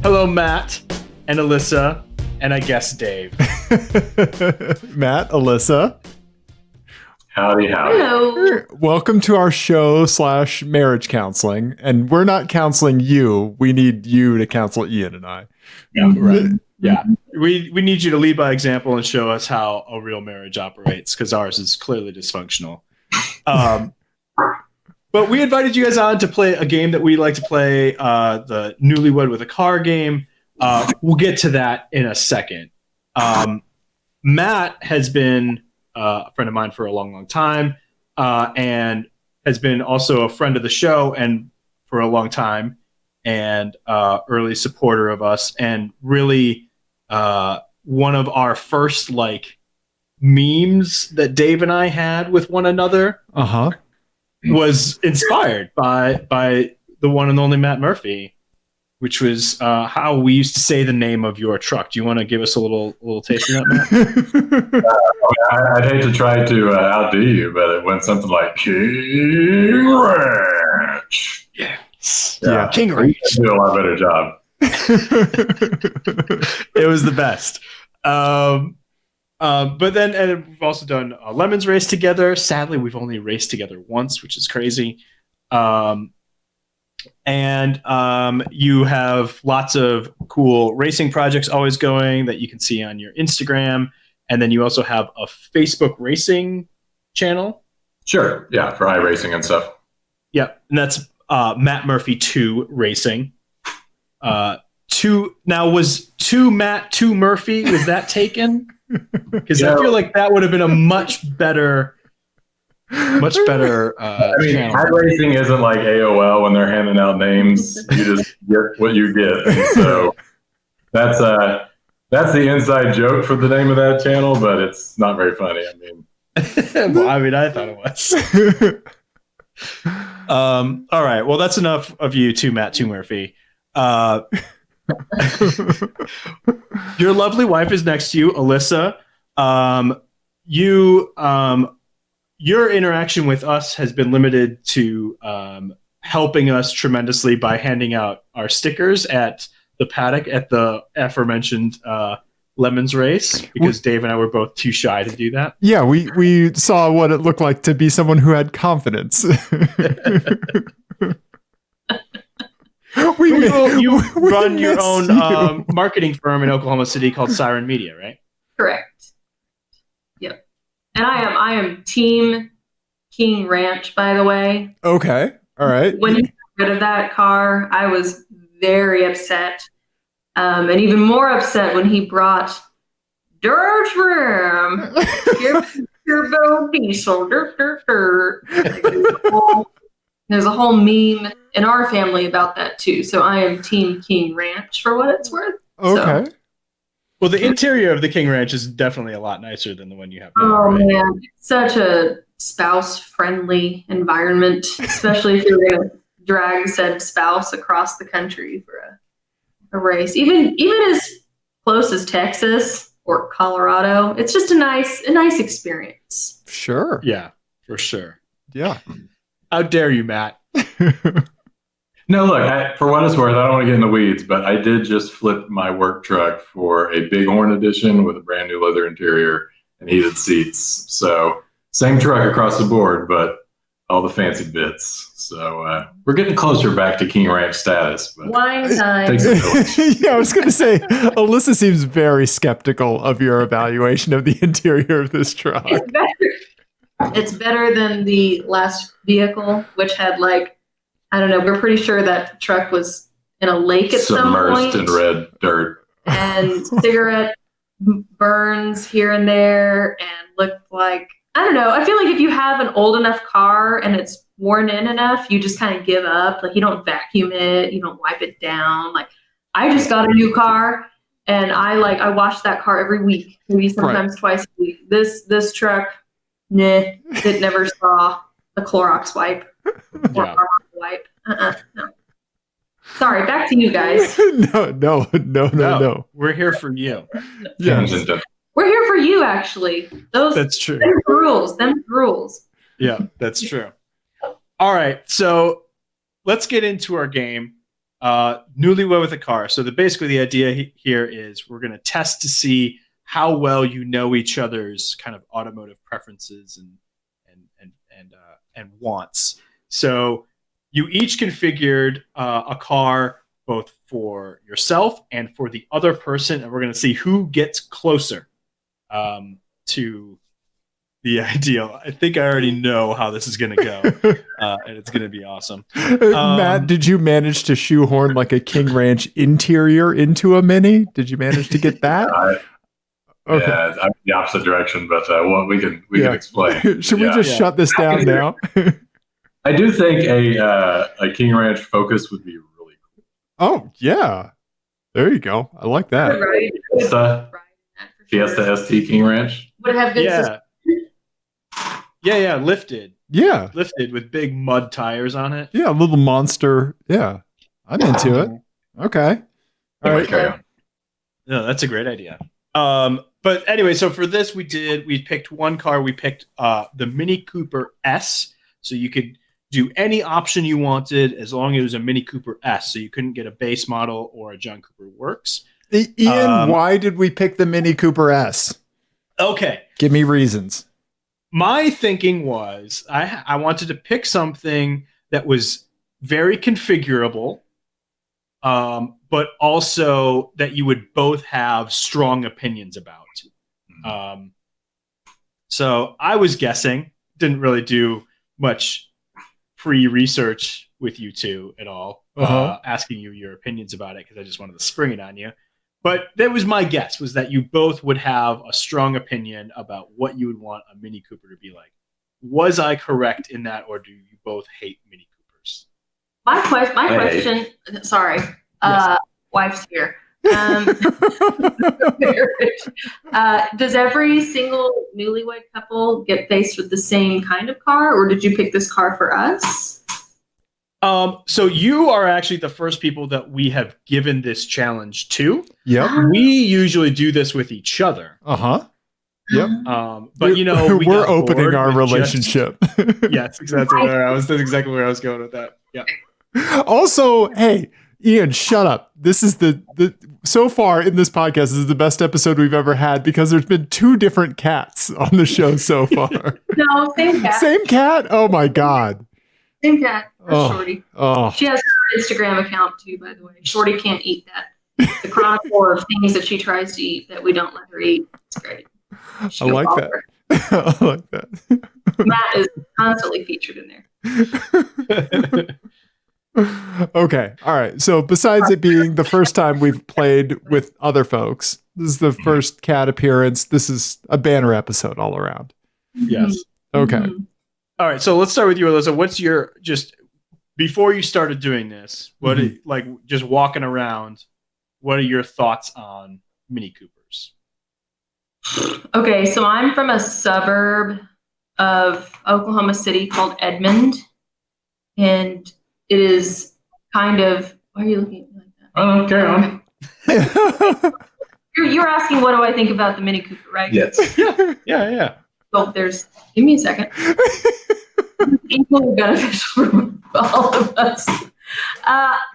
Hello, Matt and Alyssa, and I guess Dave. Matt, Alyssa. Howdy. Hello. Welcome to our show / marriage counseling. And we're not counseling you. We need you to counsel Ian and I. Yeah, right. Yeah. We need you to lead by example and show us how a real marriage operates, because ours is clearly dysfunctional. But we invited you guys on to play a game that we like to play, the Newlywed with a Car game. We'll get to that in a second. Matt has been a friend of mine for a long time, and has been also a friend of the show and for a long time, and early supporter of us, and really one of our first memes that Dave and I had with one another. Was inspired by the one and only Matt Murphy, which was how we used to say the name of your truck. Do you want to give us a little taste of that, Matt? I'd hate to try to outdo you, but it went something like King Ranch. Yes. Yeah. King Ranch. Do a lot better job. It was the best. But then, and we've also done a Lemons race together. Sadly, we've only raced together once, which is crazy. And you have lots of cool racing projects always going that you can see on your Instagram. And then you also have a Facebook racing channel. Sure. Yeah. For iRacing and stuff. Yep. And that's Matt Murphy 2 Racing. Now, was 2 Matt 2 Murphy, was that taken? Because I feel like that would have been a much better channel. iRacing isn't like AOL when they're handing out names. You just get what you get. And so that's the inside joke for the name of that channel, but it's not very funny. Well, I thought it was. All right. Well, that's enough of you 2 Matt 2 Murphy. Your lovely wife is next to you, Alyssa. Your interaction with us has been limited to helping us tremendously by handing out our stickers at the paddock at the aforementioned Lemons race, because Dave and I were both too shy to do that. Yeah, we saw what it looked like to be someone who had confidence. You run your own marketing firm in Oklahoma City called Siren Media, right? Correct. Yep. And I am Team King Ranch, by the way. Okay. All right. When you got rid of that car, I was very upset. And even more upset when he brought dirt room, turbo diesel, dirt. There's a whole meme in our family about that too. So I am Team King Ranch for what it's worth. Okay. So. Well, the interior of the King Ranch is definitely a lot nicer than the one you have now. Oh, right? man. Such a spouse-friendly environment, especially if you're going to drag said spouse across the country for a race. Even as close as Texas or Colorado, it's just a nice experience. Sure. Yeah, for sure. Yeah. How dare you, Matt? No, look, for what it's worth, I don't want to get in the weeds, but I did just flip my work truck for a Bighorn edition with a brand new leather interior and heated seats. So same truck across the board, but all the fancy bits. So we're getting closer back to King Ranch status. But Wine time. Yeah, I was going to say, Alyssa seems very skeptical of your evaluation of the interior of this truck. It's better than the last vehicle, which had I don't know, we're pretty sure that truck was in a lake at some point. Submersed in red dirt. And cigarette burns here and there, and looked like, I don't know, I feel like if you have an old enough car and it's worn in enough, you just kind of give up. You don't vacuum it, you don't wipe it down. I just got a new car, and I wash that car every week, maybe sometimes twice a week. This truck, it never saw a Clorox wipe or Armor wipe. No. Sorry, back to you guys. No. We're here for you. Yes. We're here for you, actually. That's true. Them rules. Yeah, that's true. All right, so let's get into our game. newlywed with a car. So basically the idea here is we're going to test to see how well you know each other's kind of automotive preferences and wants. So you each configured a car both for yourself and for the other person, and we're going to see who gets closer to the ideal. I think I already know how this is going to go, and it's going to be awesome. Matt, did you manage to shoehorn like a King Ranch interior into a Mini? Did you manage to get that? Okay. Yeah, I'm the opposite direction, but we can explain. Should we just shut this down now? I do think a King Ranch Focus would be really cool. Oh yeah, there you go. I like that. Right. Fiesta ST King Ranch. Would it have good Yeah. Yeah, lifted. Yeah. Lifted with big mud tires on it. Yeah, a little monster. Yeah. I'm into it. Okay. All right. Carry on. No, that's a great idea. But anyway, so for this we picked one car. We picked the Mini Cooper S. So you could do any option you wanted as long as it was a Mini Cooper S. So you couldn't get a base model or a John Cooper Works. Ian, why did we pick the Mini Cooper S? Okay. Give me reasons. My thinking was I wanted to pick something that was very configurable, but also that you would both have strong opinions about. So I was guessing, didn't really do much pre-research with you two at all, asking you your opinions about it because I just wanted to spring it on you. But that was my guess, was that you both would have a strong opinion about what you would want a Mini Cooper to be like. Was I correct in that, or do you both hate Mini Coopers? My question, sorry, Yes. wife's here. Does every single newlywed couple get faced with the same kind of car, or did you pick this car for us? So you are actually the first people that we have given this challenge to. Yep. We usually do this with each other. Uh-huh. Yep. But you know, we're opening our relationship. Yes, exactly. That's exactly where I was going with that. Yeah. Also, hey, Ian, shut up. This is the so far in this podcast, this is the best episode we've ever had because there's been 2 different cats on the show so far. No, same cat. Same cat? Oh my God. Same cat. Oh. Shorty. Oh. She has her Instagram account too, by the way. Shorty can't eat that. The chronicle of things that she tries to eat that we don't let her eat. It's great. I like that. I like that. Matt is constantly featured in there. Okay. All right. So besides it being the first time we've played with other folks, this is the first cat appearance. This is a banner episode all around. Yes. Okay. Mm-hmm. All right. So let's start with you, Alyssa. What's your, just before you started doing this, what like just walking around, what are your thoughts on Mini Coopers? Okay, so I'm from a suburb of Oklahoma City called Edmond, and it is kind of. Why are you looking like that? Oh, carry on. You're asking what do I think about the Mini Cooper, right? Yes. Yeah. Well, give me a second. Equally beneficial for all of us.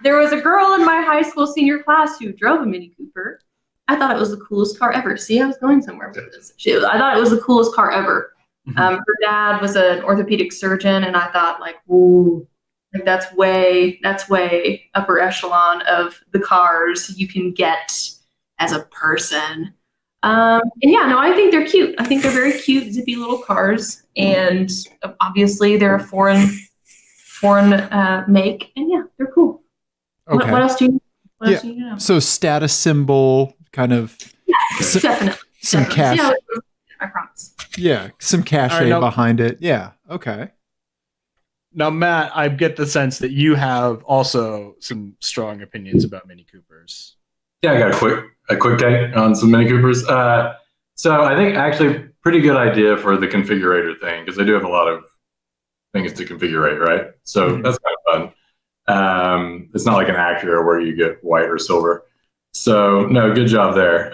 There was a girl in my high school senior class who drove a Mini Cooper. I thought it was the coolest car ever. See, I was going somewhere with this. I thought it was the coolest car ever. Her dad was an orthopedic surgeon, and I thought, like, ooh, like that's way upper echelon of the cars you can get as a person. And yeah, no, I think they're cute. I think they're very cute, zippy little cars, and obviously they're a foreign make, and yeah, they're cool. Okay. What else do you? What else do you know? So status symbol kind of. Yeah, definitely. Some cash. Yeah, I promise. Yeah, some cachet All right, now- behind it. Yeah. Okay. Now, Matt, I get the sense that you have also some strong opinions about Mini Coopers. Yeah, I got a quick take on some Mini Coopers. So I think actually pretty good idea for the configurator thing because they do have a lot of things to configure, right? So that's kind of fun. It's not like an Acura where you get white or silver. So no, good job there.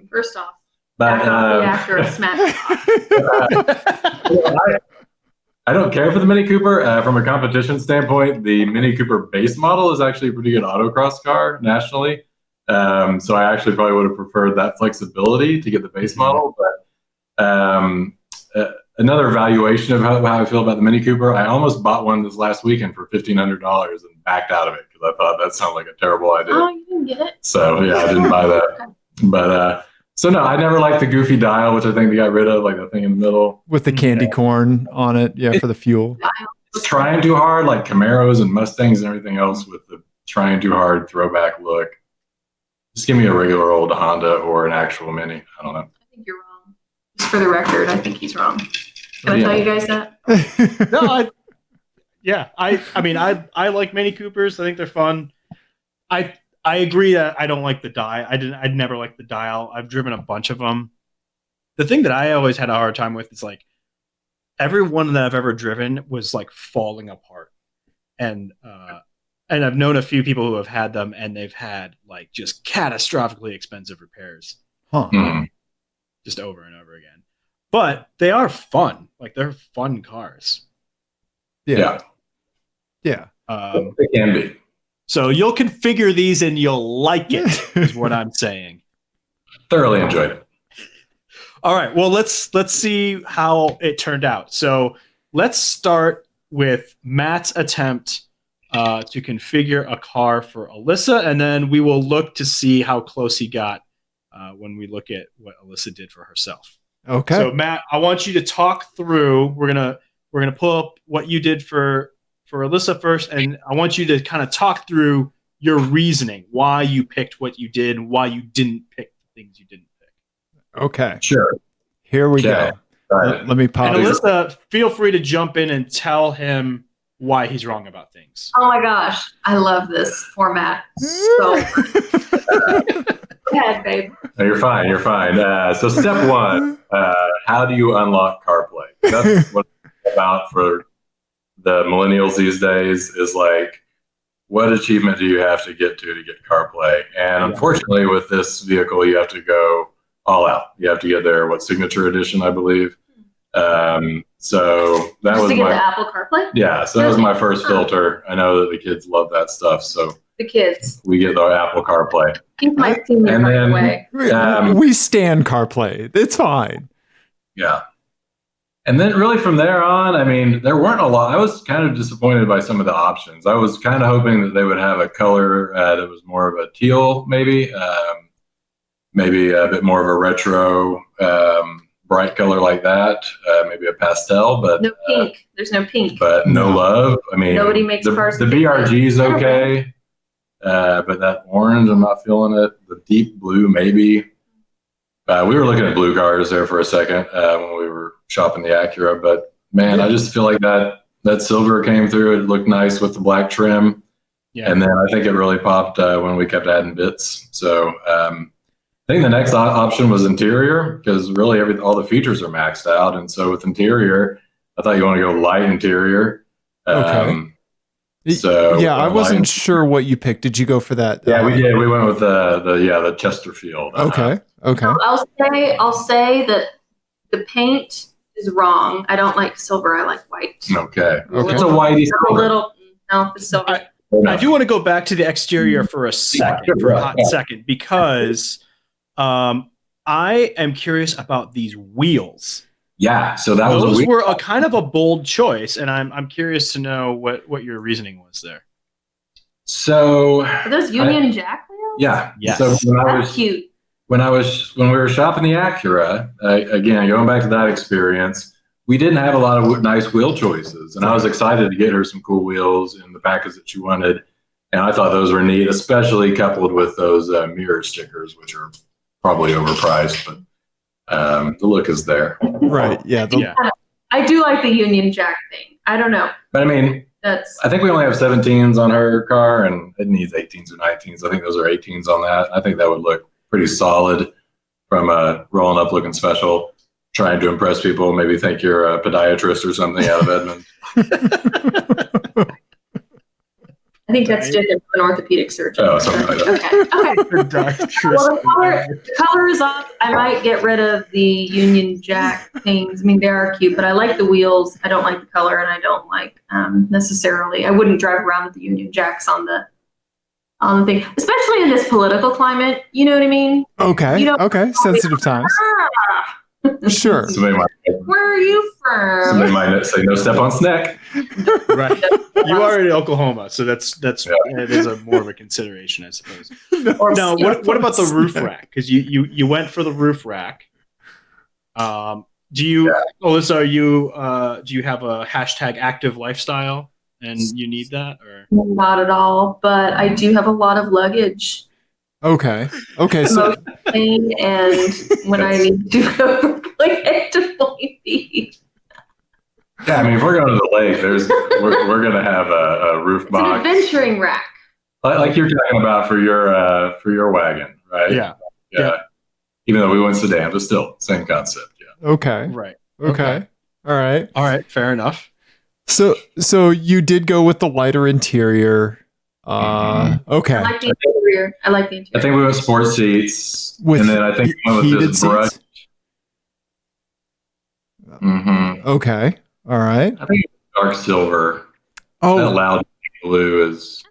First off, But the Acura smack. I don't care for the Mini Cooper. From a competition standpoint, the Mini Cooper base model is actually a pretty good autocross car nationally. So I actually probably would have preferred that flexibility to get the base model. But another evaluation of how I feel about the Mini Cooper, I almost bought one this last weekend for $1,500 and backed out of it because I thought that sounded like a terrible idea. Oh, you didn't get it? So yeah, I didn't buy that. But so no, I never liked the goofy dial, which I think they got rid of, like the thing in the middle with the candy corn on it. Yeah, for the fuel. It's trying too hard, like Camaros and Mustangs and everything else with the trying too hard throwback look. Just give me a regular old Honda or an actual Mini. I don't know. I think you're wrong. Just for the record, I think he's wrong. Can I tell you guys that? No, I mean, I like Mini Coopers. I think they're fun. I agree that I don't like the dial. I'd never liked the dial. I've driven a bunch of them. The thing that I always had a hard time with is like every one that I've ever driven was like falling apart. And I've known a few people who have had them and they've had like just catastrophically expensive repairs. Huh. Just over and over again. But they are fun. Like they're fun cars. Yeah. They can be. So you'll configure these and you'll like it, is what I'm saying. Thoroughly enjoyed it. All right. Well, let's see how it turned out. So let's start with Matt's attempt to configure a car for Alyssa, and then we will look to see how close he got when we look at what Alyssa did for herself. Okay. So Matt, I want you to talk through. We're gonna pull up what you did for Alyssa first, and I want you to kind of talk through your reasoning, why you picked what you did, and why you didn't pick the things you didn't pick. Okay. Sure. Here we go. Right. Let me pop And it. Alyssa, feel free to jump in and tell him why he's wrong about things. Oh my gosh, I love this format so much. Go ahead, babe. No, you're fine. You're fine. So step one, how do you unlock CarPlay? That's what it's about for the millennials these days is like, what achievement do you have to get CarPlay? And unfortunately, with this vehicle, you have to go all out. You have to get their signature edition, I believe. So that Just was to get my the Apple CarPlay? yeah. So that was my first filter. I know that the kids love that stuff, so The kids. we get the Apple CarPlay. Keep my senior And then- away. We stand CarPlay. It's fine. Yeah. And then really from there on, I mean, there weren't a lot. I was kind of disappointed by some of the options. I was kind of hoping that they would have a color that was more of a teal, maybe a bit more of a retro, bright color like that, maybe a pastel, but No pink. There's no pink. but no love. I mean, Nobody makes cars the with BRG is that. okay, but that orange, I'm not feeling it. The deep blue, maybe. We were looking at blue cars there for a second when we were shopping the Acura, but man, I just feel like that silver came through. It looked nice with the black trim, and then I think it really popped when we kept adding bits. So I think the next option was interior because really all the features are maxed out, and so with interior, I thought you want to go light interior. Okay. So yeah, I wasn't sure what you picked. Did you go for that? Yeah, we did. We went with the Chesterfield. Okay. Okay. I'll say that the paint is wrong. I don't like silver. I like white. Okay. Okay. It's a whitey A silver. little. No, the silver. I do want to go back to the exterior for a hot second, because I am curious about these wheels. Yeah, so that was Those were a kind of a bold choice, and I'm curious to know what your reasoning was there. So Are those Union Jack wheels? yeah. Yes. So That's cute. when we were shopping the Acura, again, going back to that experience, we didn't have a lot of nice wheel choices, and I was excited to get her some cool wheels in the package that she wanted, and I thought those were neat, especially coupled with those mirror stickers, which are probably overpriced, but the look is there. Right. Yeah. I do like the Union Jack thing. I don't know. But I mean, That's I think we only have 17s on her car, and it needs 18s or 19s. I think those are 18s on that. I think that would look pretty solid from a rolling up looking special, trying to impress people, maybe think you're a podiatrist or something out of Edmond. I think that's different from an orthopedic surgeon. Oh, something like that. Okay. Well, the color is off. I might get rid of the Union Jack things. I mean, they are cute, but I like the wheels. I don't like the color, and I don't like necessarily. I wouldn't drive around with the Union Jacks on the thing, especially in this political climate. You know what I mean? Okay. Okay. Sensitive times. Sure. Where are you from? Somebody might say no step on snack. Right. You are in Oklahoma, so that's it is a more of a consideration, I suppose. Now, what about the roof rack? Because you went for the roof rack. Do you, Alyssa? Do you have a hashtag active lifestyle, and you need that, or Not at all, but I do have a lot of luggage. Okay. So And when I need to go from point A to point B. Yeah, I mean, if we're going to the lake, we're going to have a roof It's box, an adventuring rack. like you're talking about for your wagon, right? Yeah. Even though we went sedan, but still same concept. Yeah. okay. right? Okay. All right. Fair enough. So you did go with the lighter interior. Okay. I like the interior. I think we went sports seats, With and then I think we went with heated this brush. seats? Mm-hmm. Okay. All right. I think dark silver. That Oh, loud blue is.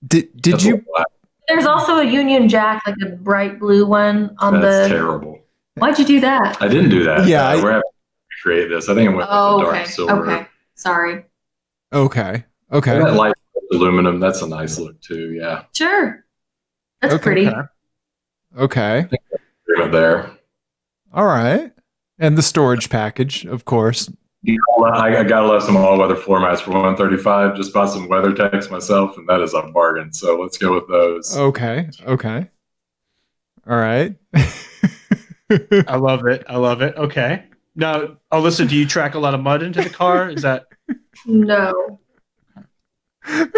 did that's you? black. There's also a Union Jack, like a bright blue one on That's the. terrible. Why'd you do that? I didn't do that. Yeah, we're having to create this. I think I went with the dark silver. Okay. Sorry. Okay. And that light aluminum, that's a nice look too. Yeah. Sure. That's Okay. pretty. Okay. Agreement there. All right. And the storage package, of course. I gotta love some all-weather floor mats for 135. Just bought some WeatherTechs myself, and that is a bargain. So let's go with those. Okay. All right. I love it. Okay. Now, Alyssa, do you track a lot of mud into the car? Is that No. Every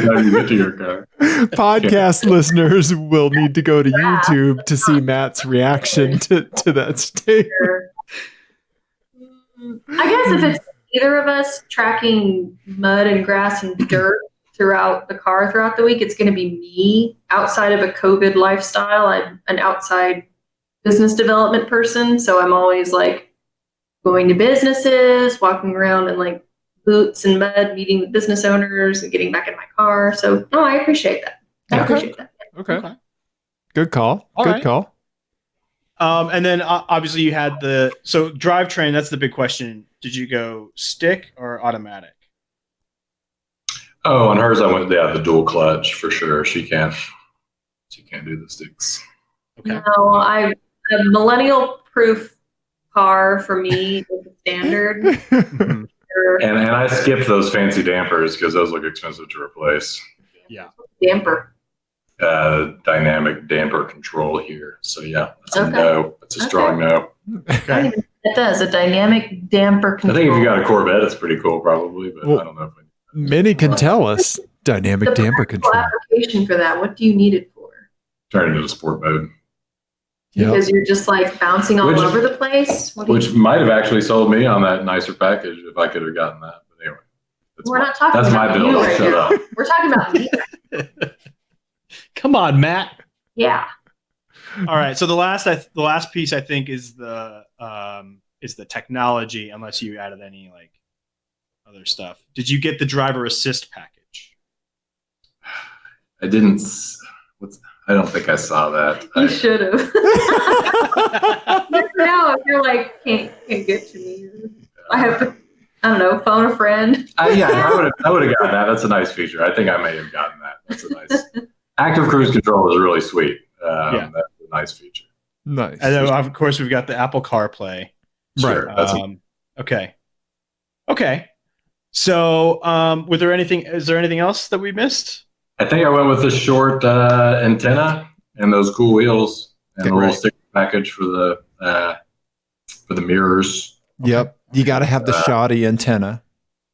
time you get to your car. Podcast listeners will need to go to YouTube to see Matt's reaction to that statement. Sure. I guess if it's either of us tracking mud and grass and dirt throughout the car throughout the week, it's going to be me. Outside of a COVID lifestyle, I'm an outside business development person, so I'm always like going to businesses, walking around in like boots and mud, meeting the business owners and getting back in my car. So no, I appreciate that. I appreciate that. Okay. Good call. All Good right. call. And then obviously you had the drivetrain. That's the big question. Did you go stick or automatic? Oh, on hers, I went the dual clutch for sure. She can't do the sticks. Okay. No, a millennial proof car for me is a standard. Mhm. And I skipped those fancy dampers because those look expensive to replace. Yeah. Damper. Dynamic damper control here. So yeah, that's a Okay. no. That's a strong no. Okay. It does a dynamic damper I control. think if you got a Corvette, it's pretty cool, probably. But Well, I don't know if Many can tell us dynamic the damper practical control. application for that. What do you need it for? turn it into sport mode, Yep. Because you're just like bouncing all Which- over the place. What do which you, might have actually sold me on that nicer package if I could have gotten that. But anyway, we're not talking that's about my bill. you right Shut now. up. We're talking about me. Come on, Matt. Yeah. All right. So the last piece I think is the technology, unless you added any like other stuff. Did you get the driver assist package? I didn't. I don't think I saw that. You should have. Now if you're like can't get to me, I have to. I don't know, phone a friend. Yeah, I would have gotten that. That's a nice feature. I think I may have gotten that. That's a nice. Active cruise control is really sweet. Yeah. That's a nice feature. Nice. And then of course we've got the Apple CarPlay. Sure. That's Okay. So, is there anything else that we missed? I think I went with the short antenna and those cool wheels and Okay, a little right. sticker package for the mirrors. Yep. You got to have the shoddy antenna.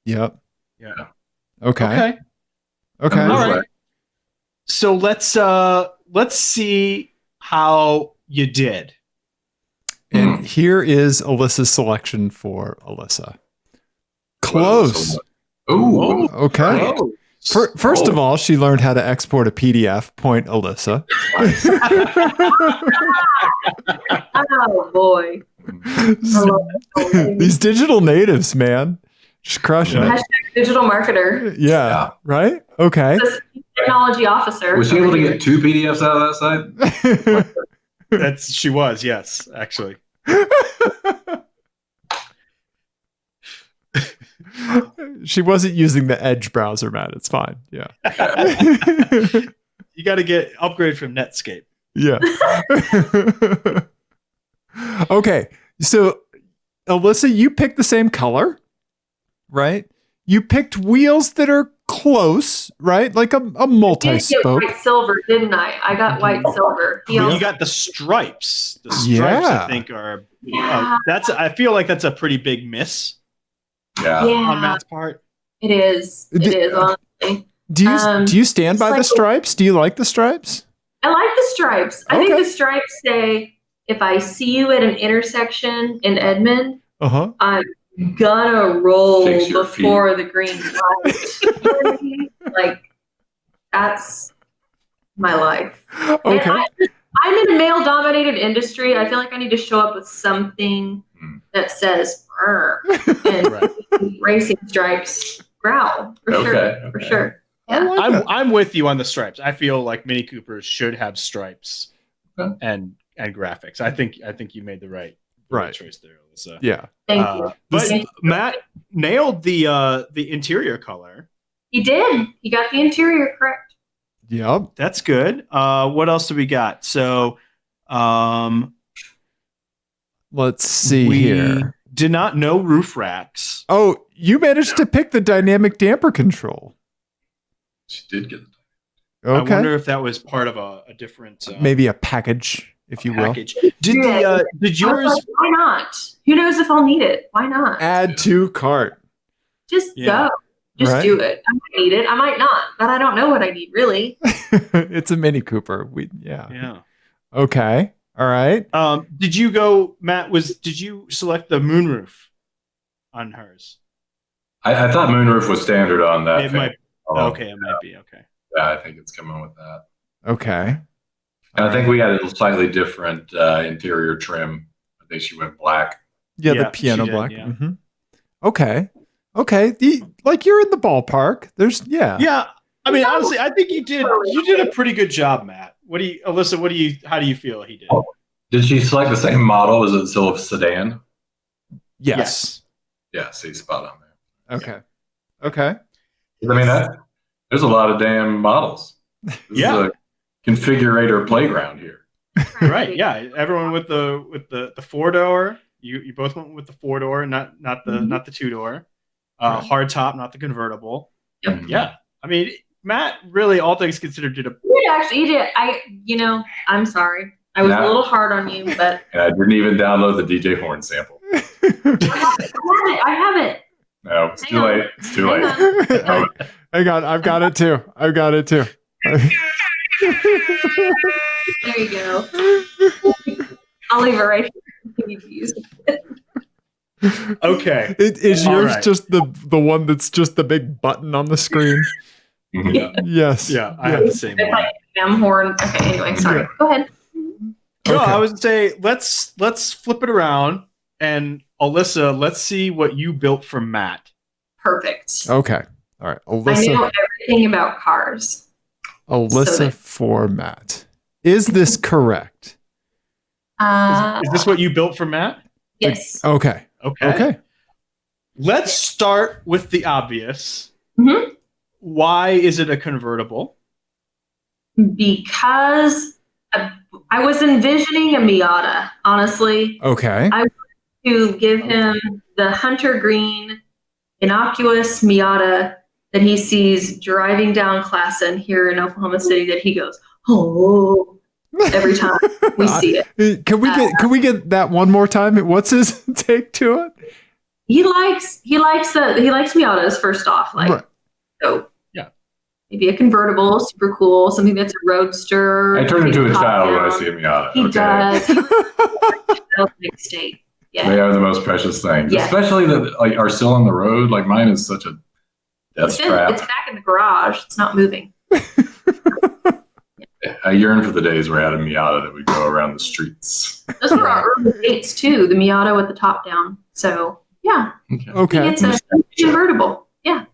Yep. Yeah. Okay. And All roof right. rack. So let's see how you did. And Hmm. here is Alyssa's selection for Alyssa. Well, Close. Ooh. Okay. Oh. First of all, she learned how to export a PDF. Point, Alyssa. Oh boy. These digital natives, man, just crushing Yeah. it. Hashtag digital marketer. Yeah. Right. Okay. Technology officer. Was she able to get 2 PDFs out of that site? She was, yes, actually. She wasn't using the Edge browser, Matt. It's fine. Yeah. You got to get upgrade from Netscape. Yeah. Okay. So, Alyssa, you picked the same color, right? You picked wheels that are close, right? Like a I did get multi-spoke. white silver, didn't I? I got white silver. He But also- you got the stripes. The stripes, Yeah. I think, are. Yeah. I feel like that's a pretty big miss Yeah. on Matt's part. It is. It Did- is, honestly. Do you stand it's by the like- stripes? Do you like the stripes? I like the stripes. I Okay. think the stripes say, if I see you at an intersection in Edmond, Uh-huh. I'm gonna roll Fix your before the green light. You know what I mean? Like, that's my life. And Okay. I'm in a male-dominated industry. I feel like I need to show up with something that says "Rrr," and Right. racing stripes growl for sure. Okay. For sure. I Yeah. like that. I'm with you on the stripes. I feel like Mini Coopers should have stripes Okay. and graphics. I think you made the right choice there, Alyssa. Yeah. Thank you. But Thank you. Matt nailed the interior color. He did. He got the interior correct. Yep. That's good. What else do we got? So, Let's see we here. did not know roof racks. Oh, you managed to pick the dynamic damper control. She did get it. Okay. I wonder if that was part of a different Maybe a package, if you will. package. Did did I was yours? like, why not? Who knows if I'll need it? Why not? Add to cart. Just Yeah. go. Just Right. do it. I might need it. I might not, but I don't know what I need really. It's a Mini Cooper. Yeah. Yeah. Okay. All right. Did you go, Matt? Did you select the moonroof on hers? I thought moonroof was standard on that. It thing. might. Oh, Okay, it might be okay. Yeah, I think it's coming with that. Okay. And I think we had a slightly different interior trim. I think she went black. Yeah, Yeah, the piano she did, black. yeah. Mhm. Okay. Okay. Like you're in the ballpark. Yeah. Yeah, I mean, honestly, I think you did a pretty good job, Matt. Alyssa? How do you feel he did? Did she select the same model? Is it still a sedan? Yes. Yeah, see, spot on there. Okay. Okay. I mean, there's a lot of damn models. This Yeah. is a configurator playground here. Right? Yeah, everyone with the 4-door. You both went with the 4-door, not the 2-door. Right. Hard top, not the convertible. Yep. Yeah, I mean, Matt really, all things considered, did a Yeah, actually, you did. I'm sorry. I was a little hard on you, but And I didn't even download the DJ Horn sample. I haven't. No, it's too Hang on. late. It's too late. Hang on. Hang on. I've got it too. There you go. I'll leave it right here. You need to use it. okay. Is All yours right. just the one that's just the big button on the screen? Mhm. Yes. Yeah, I have the same It's one. like M horn. Okay, anyway, sorry. Yeah. Go ahead. No, Okay. I would say let's flip it around, and Alyssa, let's see what you built for Matt. Perfect. Okay. All right. I Alyssa. know everything about cars. Alyssa format. Is this correct? Is this what you built for Matt? Yes. Okay. Okay. Okay. Let's start with the obvious. Mhm. Why is it a convertible? Because I was envisioning a Miata, honestly, Okay. to give him the hunter green, innocuous Miata that he sees driving down Classen here in Oklahoma City that he goes, oh, every time we see it. Can we get that one more time? What's his take to it? He likes Miatas first off, like Right. so. Yeah. Maybe a convertible, super cool, something that's a roadster. I turn into a top child when I down. see a Miata. He okay? does. He lives in big state. They Yeah. are the most precious things, Yeah. especially that like are still on the road. Like mine is such a Death trap. It's back in the garage. It's not moving. I yearn for the days where I had a Miata that would go around the streets. Those were our early dates too. The Miata with the top down. So yeah. Okay. It's a convertible. Yeah.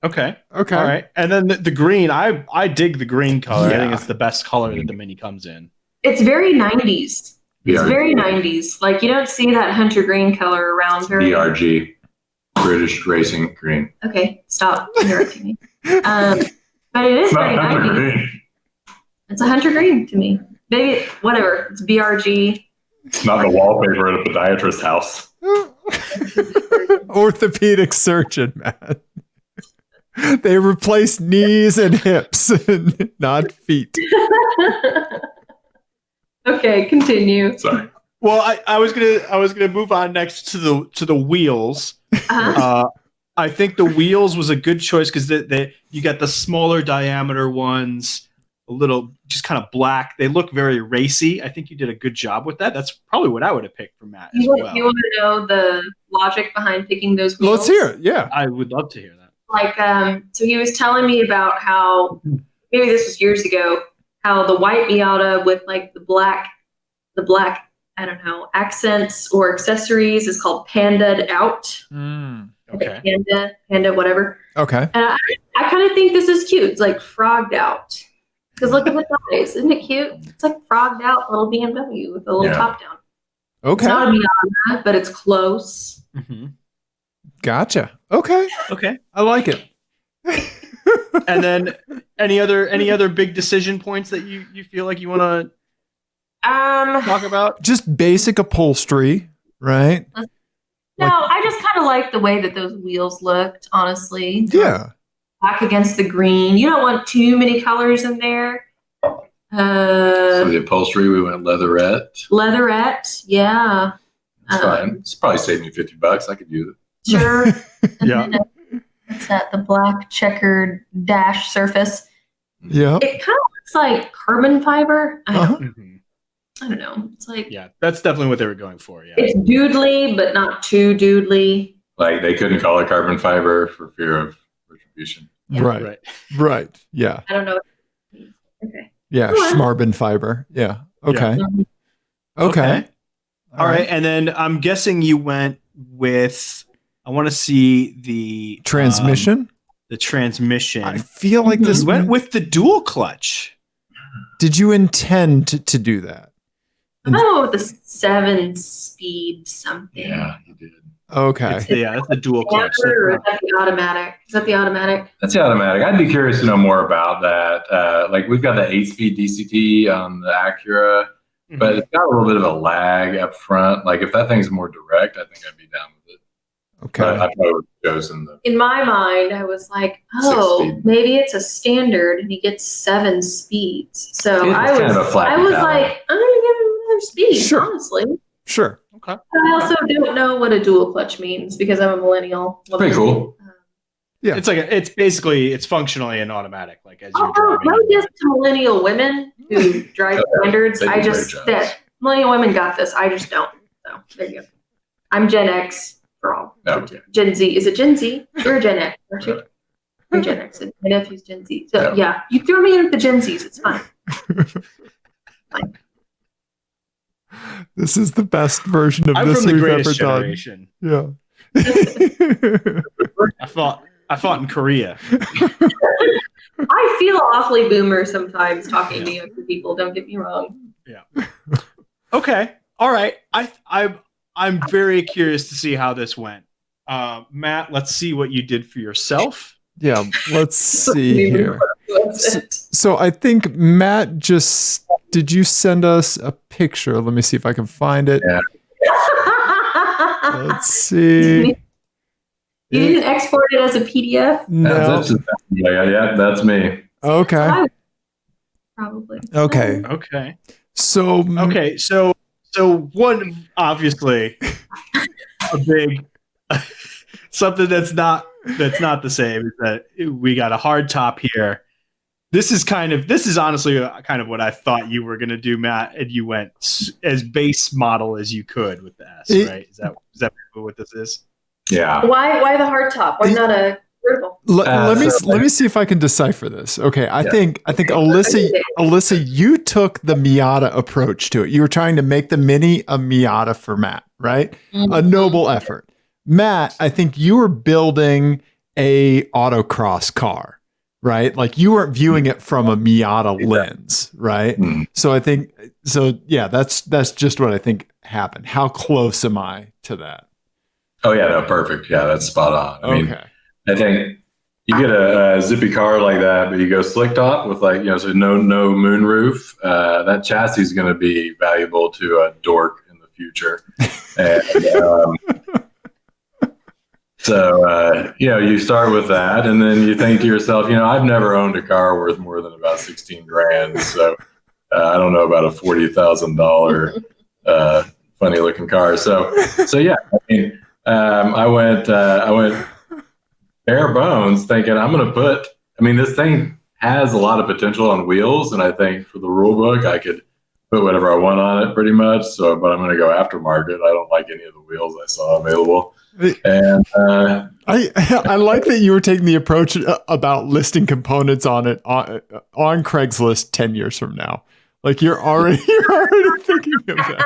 Okay. Okay. All right. And then the green, I dig the green color. I Yeah. think it's the best color that the Mini comes in. It's very 90s. It's BRG. very 90s. Like you don't see that hunter green color around very. BRG, British Racing Green. Okay, stop interrupting me. But it is It's very not hunter 90s. green. It's a hunter green to me. Maybe whatever. It's BRG. It's not the wallpaper at a podiatrist's house. Orthopedic surgeon, man. They replace knees and hips, not feet. Okay, continue. Sorry. Well, I was gonna move on next to the wheels. Uh-huh. I think the wheels was a good choice because you got the smaller diameter ones, a little just kind of black. They look very racy. I think you did a good job with that. That's probably what I would have picked for Matt as You well. want to know the logic behind picking those wheels? Let's hear it. Yeah. I would love to hear that. Like, so he was telling me about how maybe this was years ago, how the white Miata with like the black, I don't know, accents or accessories is called panda'd out. Okay. Panda, whatever. Okay. And I kind of think this is cute. It's like frogged out. Because look at the thighs. Isn't it cute? It's like frogged out little BMW with a little top down. It's Okay. not a Miata, but it's close. Mm-hmm. Gotcha. Okay. Okay. I like it. And then any other big decision points that you feel like you want to talk about? Just basic upholstery, right? No, I just kind of like the way that those wheels looked, honestly. Yeah. Black against the green. You don't want too many colors in there. So the upholstery, we went leatherette. Leatherette, yeah. It's fine. It's probably saved me $50. I could use it. Sure. Yeah. What's that? The black checkered dash surface. Yep. It kind of looks like carbon fiber. Uh-huh. Mm-hmm. I don't know. It's like Yeah, that's definitely what they were going for. Yeah. it's doodly, but not too doodly. Like they couldn't call it carbon fiber for fear of retribution. Yeah. Right. Right. Yeah. I don't know. Okay. Yeah. Go on. Schmarbin fiber. Yeah. Okay. Okay. All right. And then I'm guessing you went with. I want to see the Transmission. the transmission. I feel like this You went with the dual clutch. Did you intend to do that? Oh, the 7-speed something. Yeah, you did. Okay. That's the dual clutch. Or is that the automatic? Is that the automatic? That's the automatic. I'd be curious to know more about that. Like we've got the 8-speed DCT on the Acura, but it's got a little bit of a lag up front. Like if that thing's more direct, I think I'd be down with it. Okay. But I probably would have chosen the. In my mind, I was like, oh, 6-speed. maybe it's a standard and he gets 7 speeds. So It's I kind was, of a flat I was pedal. like, I'm going to give him another speed, Sure. honestly. Sure. I also don't know what a dual clutch means because I'm a millennial. Pretty cool. Yeah. It's basically it's functionally an automatic. Like as you're Also, driving. no diss to millennial women who drive standards. They do I great just jobs. that millennial women got this. I just don't. So there you go. I'm Gen X for all. Okay. Gen Z. Is it Gen Z? You're Gen X, aren't you? You're Gen X. And my nephew's Gen Z. So yeah, you throw me in with the Gen Zs. It's fine. This is the best version of I'm this from the we've greatest ever generation. done. Yeah. I fought in Korea. I feel awfully boomer sometimes talking to younger people. Don't get me wrong. Okay. All right. I'm very curious to see how this went. Matt, let's see what you did for yourself. Yeah. Let's see here. That's it. So I think Matt did you send us a picture? Let me see if I can find it. Yeah. Let's see. You didn't export it as a PDF? No. Yeah, that's me. Okay. Probably. Okay. Okay. So Okay. So one obviously a big something that's not the same is that we got a hard top here. This is honestly kind of what I thought you were going to do, Matt, and you went as base model as you could with the S, right? Is that what this is? Yeah. Why the hard top? Why not a convertible? Let me see if I can decipher this. Okay, I think Alyssa, you took the Miata approach to it. You were trying to make the Mini a Miata for Matt, right? Mm-hmm. A noble effort. Matt, I think you were building a autocross car, right? Like you weren't viewing it from a Miata lens, right? Mm-hmm. So I think yeah, that's just what I think happened. How close am I to that? Oh yeah, no, perfect. Yeah, that's spot on. I mean, Okay. I think you get a zippy car like that, but you go slick top with so no moon roof. That chassis is going to be valuable to a dork in the future. And you start with that, and then you think to yourself, I've never owned a car worth more than about 16 grand, so I don't know about a $40,000 funny looking car. So yeah, I mean, I went bare bones thinking I'm going to this thing has a lot of potential on wheels, and I think for the rule book I could put whatever I want on it pretty much. But I'm going to go aftermarket. I don't like any of the wheels I saw available. And I like that you were taking the approach about listing components on it on Craigslist 10 years from now. Like you're already thinking of that.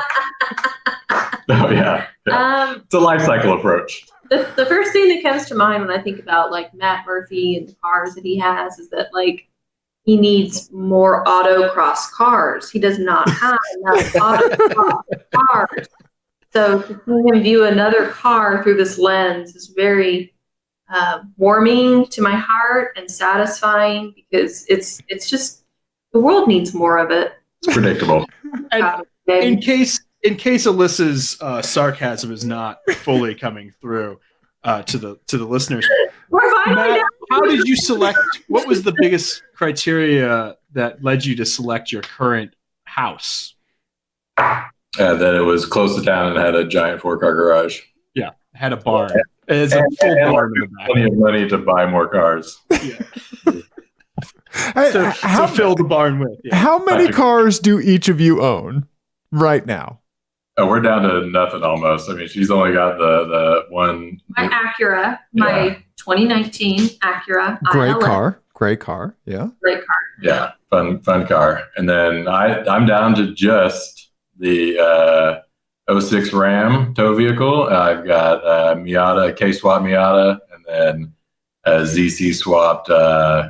Oh yeah. It's a life cycle approach. The first thing that comes to mind when I think about like Matt Murphy and the cars that he has is that like he needs more autocross cars. He does not have enough autocross cars. So to see him view another car through this lens is very warming to my heart and satisfying because it's just the world needs more of it. It's predictable. And in case Alyssa's sarcasm is not fully coming through to the listeners, Matt, how did you select? What was the biggest criteria that led you to select your current house? That it was close to town and had a giant 4-car garage. Yeah, had a barn. It's a full barn in the back. Plenty of money to buy more cars. Yeah. to fill the barn with. Yeah. How many cars do each of you own right now? Oh, we're down to nothing almost. I mean, she's only got the one. My Acura, my 2019 Acura. Gray ILM. car. Yeah. Great car. Yeah, fun car. And then I'm down to just the 06 Ram tow vehicle. I've got Miata, K-swap Miata, and then a ZC swapped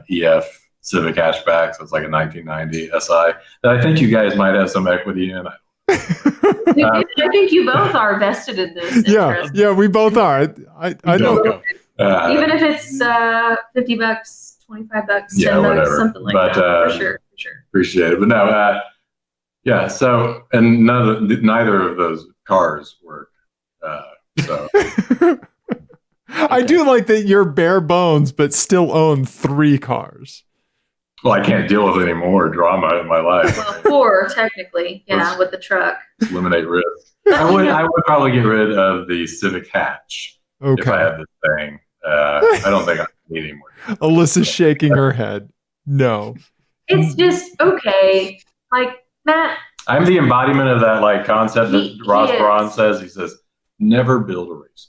EF Civic hatchback. So it's like a 1990 SI that I think you guys might have some equity in. I think you both are vested in this. Yeah, we both are. I know. Even if it's $50, $25, $10, whatever. Something like that. For sure. Appreciate it. But no, yeah. So, and neither of those cars work. So. I do like that you're bare bones, but still own 3 cars. Well, I can't deal with any more drama in my life. Well, 4 technically, with the truck. Eliminate risk. I would probably get rid of the Civic hatch if I had this thing. I don't think I need any more. Alyssa's shaking her head. No. It's just okay. Like Matt. I'm the embodiment of that like concept that Ross Braun says. He says, "Never build a race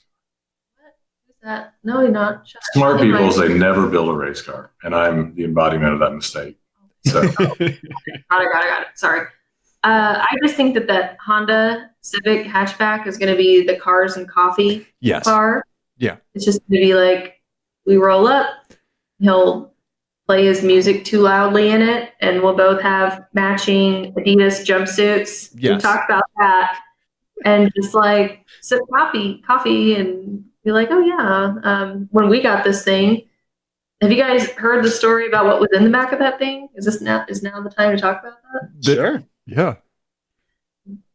car." What is that? No, you're not. Smart people say never build a race car, and I'm the embodiment of that mistake. So, got it. Sorry. I just think that Honda Civic hatchback is going to be the cars and coffee car. Yeah. It's just going to be like, we roll up, he'll play his music too loudly in it, and we'll both have matching Adidas jumpsuits. Yes. We talked about that. And just like sip coffee and be like, oh yeah. When we got this thing, have you guys heard the story about what was in the back of that thing? Is now the time to talk about that? Sure. Yeah.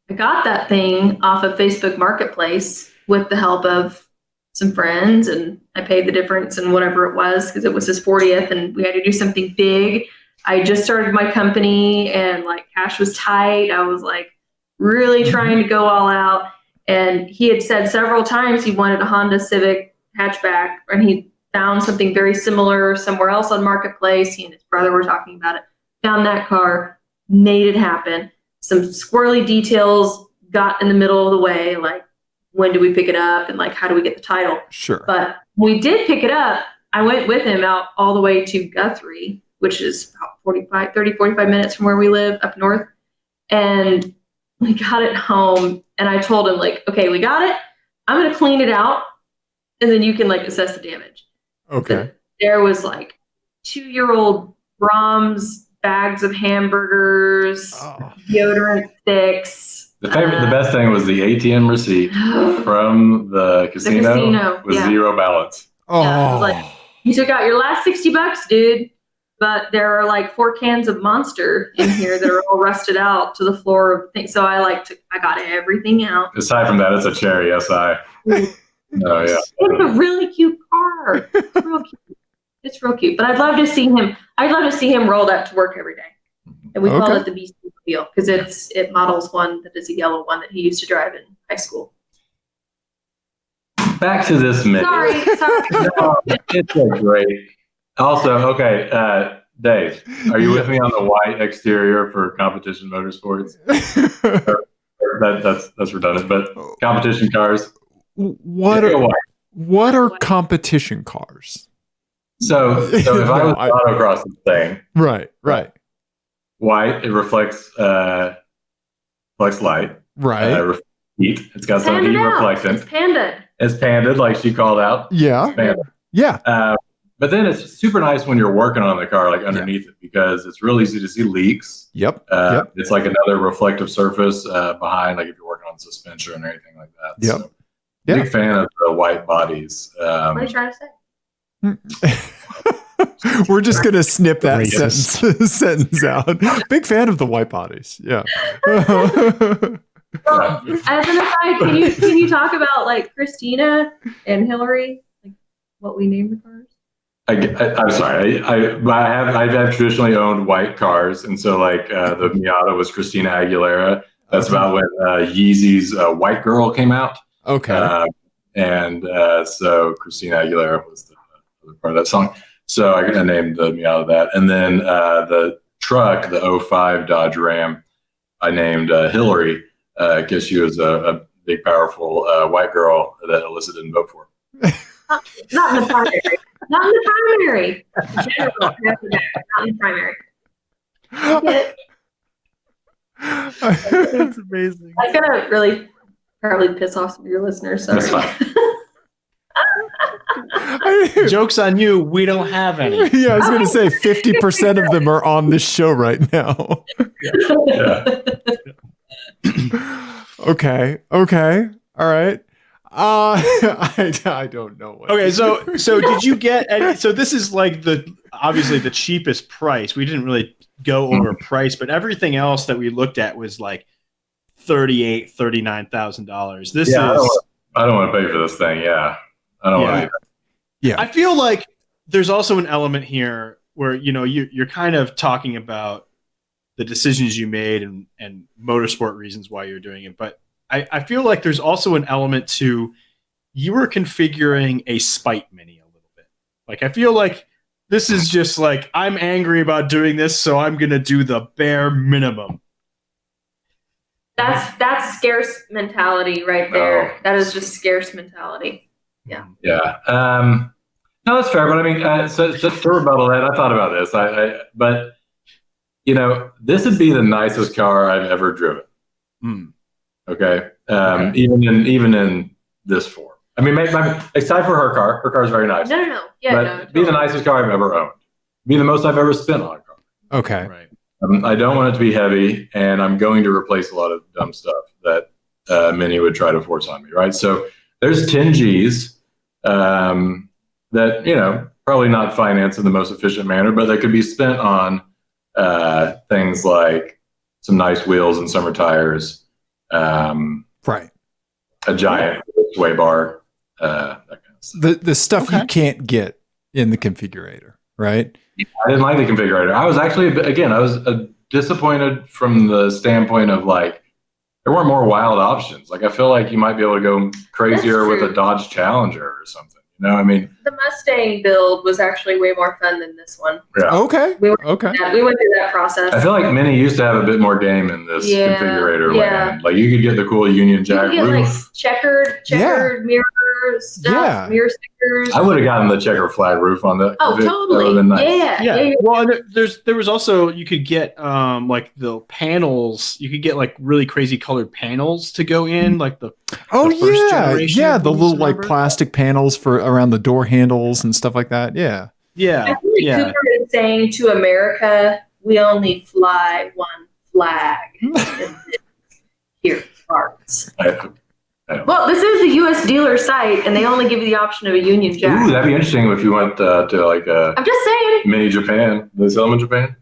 I got that thing off of Facebook Marketplace with the help of some friends, and I paid the difference and whatever it was because it was his 40th and we had to do something big. I just started my company and like cash was tight. I was like really trying to go all out, and he had said several times he wanted a Honda Civic hatchback, and he found something very similar somewhere else on Marketplace. He and his brother were talking about it, found that car, made it happen. Some squirrely details got in the middle of the way, like when do we pick it up and like how do we get the title? Sure. But when we did pick it up, I went with him out all the way to Guthrie, which is about 45 minutes from where we live up north. And we got it home, and I told him, like, okay, we got it. I'm going to clean it out, and then you can, like, assess the damage. Okay. But there was, like, 2-year-old Brahms bags of hamburgers, deodorant sticks. The best thing was the ATM receipt from the casino with zero balance. Oh. Yeah, I was like, you took out your last $60, dude. But there are like 4 cans of Monster in here that are all rusted out to the floor of things. So I got everything out. Aside from that, it's a cherry SI. Oh yeah, it's a really cute car. It's real cute. It's real cute. But I'd love to see him. I'd love to see him rolled up to work every day. And we call it the BC Mobile because it models one that is a yellow one that he used to drive in high school. Back to this minute. Sorry. No, it's a great. Also, okay, Dave, are you with me on the white exterior for competition motorsports? That's redundant, but competition cars. What are competition cars? So if I was autocross thing, right, white, it reflects light, right, heat. It's got some heat reflectant. It's panded, like she called out. Yeah, yeah. But then it's super nice when you're working on the car, like underneath it, because it's real easy to see leaks. Yep. It's like another reflective surface behind, like if you're working on suspension or anything like that. Yep. So, big fan of the white bodies. What are you trying to say? We're just gonna snip that sentence out. Big fan of the white bodies. Yeah. Well, as an aside, can you talk about like Christina and Hillary, like what we named the cars? I'm sorry. I've traditionally owned white cars, and so like the Miata was Christina Aguilera. That's about when Yeezy's White Girl came out. Okay. So Christina Aguilera was the other part of that song. So I named the Miata that, and then the truck, the 05 Dodge Ram, I named Hillary because she was a big, powerful white girl that Alyssa didn't vote for. Not in the primary. Not in the primary. General, not in the primary. That's amazing. I'm gonna really probably piss off some of your listeners. Sorry. That's fine. Joke's on you. We don't have any. Yeah, I was going to say 50% of them are on this show right now. Yeah. Okay. All right. I don't know what. Okay, so did you get any, so this is like obviously the cheapest price. We didn't really go over price, but everything else that we looked at was like $39,000. This is I don't want to pay for this thing. Yeah. I don't want to. Yeah. I feel like there's also an element here where, you're kind of talking about the decisions you made and motorsport reasons why you're doing it. But I feel like there's also an element to you were configuring a spite mini a little bit. Like, I feel like this is just like, I'm angry about doing this, so I'm going to do the bare minimum. That's scarce mentality right there. Oh. That is just scarce mentality. Yeah. Yeah. No, that's fair. But I mean, so just to rebuttal that, I thought about this. But this would be the nicest car I've ever driven. Okay. Even in this form. I mean, aside for her car. Her car is very nice. No. Yeah, but no. be the nicest car I've ever owned. Be the most I've ever spent on a car. Okay. Right. I don't want it to be heavy, and I'm going to replace a lot of dumb stuff that many would try to force on me. Right. So there's 10 G's. That probably not financed in the most efficient manner, but that could be spent on things like some nice wheels and summer tires, Right, a giant sway bar, that kind of stuff. the stuff you can't get in the configurator, right? I didn't like the configurator. I was actually disappointed from the standpoint of like there weren't more wild options. Like I feel like you might be able to go crazier with a Dodge Challenger or something. I mean, The Mustang build was actually way more fun than this one. yeah. Okay. We went Okay. through that process. I feel like Mini used to have a bit more game in this configurator land. Like you could get the cool Union You Jack could get roof. like checkered mirrors stuff, Yeah. mirror stickers. I would have gotten the checker flag roof on that. Oh, That would totally. have been nice. Yeah. Well, and there was also, you could get like the panels. You could get like really crazy colored panels to go in, like the Oh, the first yeah. generation Yeah. of The these, little like remember? plastic panels for around the door handles and stuff like that. Yeah. I Yeah, feel like yeah. Cooper is saying to America, we only fly one flag. Here, parts. Well, this is the U.S. dealer site, and they only give you the option of a Union Jack. Ooh, that'd be interesting if you went to like I'm just saying. mini Japan. Do they sell them in Japan?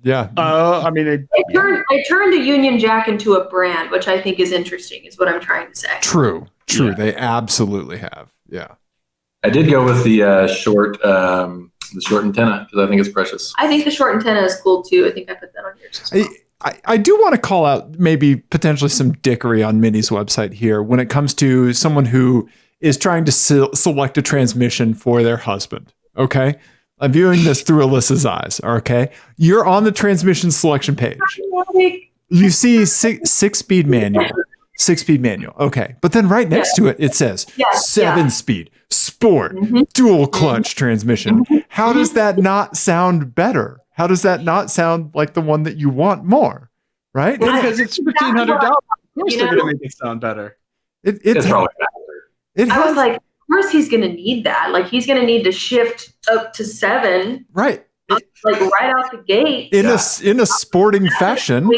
Yeah. I mean, They turned the Union Jack into a brand, which I think is interesting, is what I'm trying to say. True. Yeah. They absolutely have. Yeah. I did go with the short antenna because I think it's precious. I think the short antenna is cool too. I think I put that on yours as well. I do want to call out maybe potentially some dickery on Minnie's website here when it comes to someone who is trying to select a transmission for their husband. Okay. I'm viewing this through Alyssa's eyes. Okay. You're on the transmission selection page. You see six-speed manual. 6-speed manual. Okay. But then right next to it, it says 7-speed, sport, dual clutch transmission. How does that not sound better? How does that not sound like the one that you want more? Right? well, because it's $1,500. Of course, You they're know- going to make it sound better. It's probably faster. I was like, of course he's going to need that. Like, he's going to need to shift up to 7, right. like right out the gate. In a sporting fashion.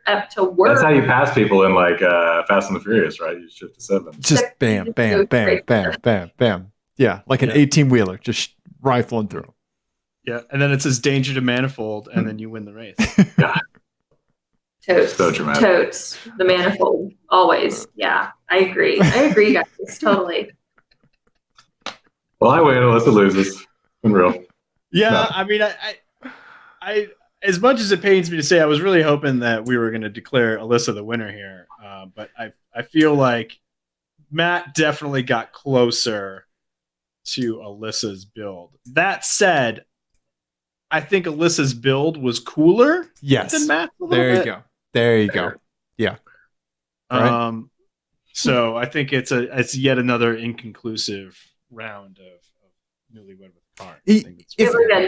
Up to work. That's how you pass people in like Fast and the Furious, right? You shift to 7. Just bam, bam, bam, bam, bam, bam. Yeah, like an 18-wheeler, just rifling through. Yeah, and then it says danger to manifold, and then you win the race. Totes. So dramatic. Totes. The manifold. Always. Yeah, I agree, guys. Totally. Well, I win. Alyssa loses. In real. Yeah, No. I mean, I as much as it pains me to say, I was really hoping that we were going to declare Alyssa the winner here, but I feel like Matt definitely got closer to Alyssa's build. That said, I think Alyssa's build was cooler Yes. than Matt's a little There you bit. go. There you go. Yeah. Right. So I think it's yet another inconclusive round of Newlywed with a Car. I think it's If- It was like a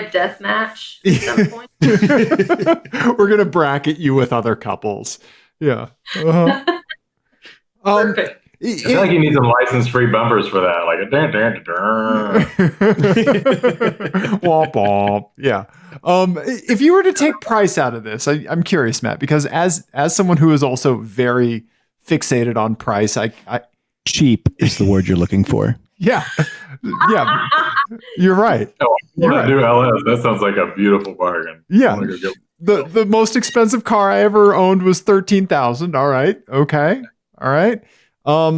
newlywed death match at some point. We're going to bracket you with other couples. Yeah. Uh-huh. Perfect. I feel like you need some license-free bumpers for that, like a dun, dun, dun, dun. Womp womp. Yeah. If you were to take price out of this, I'm curious, Matt, because as someone who is also very fixated on price, I Cheap is the word you're looking for. yeah, you're right. Oh, You're want right. to do LS? That sounds like a beautiful bargain. Yeah. I wanna go get- The most expensive car I ever owned was $13,000. All right. Okay. All right.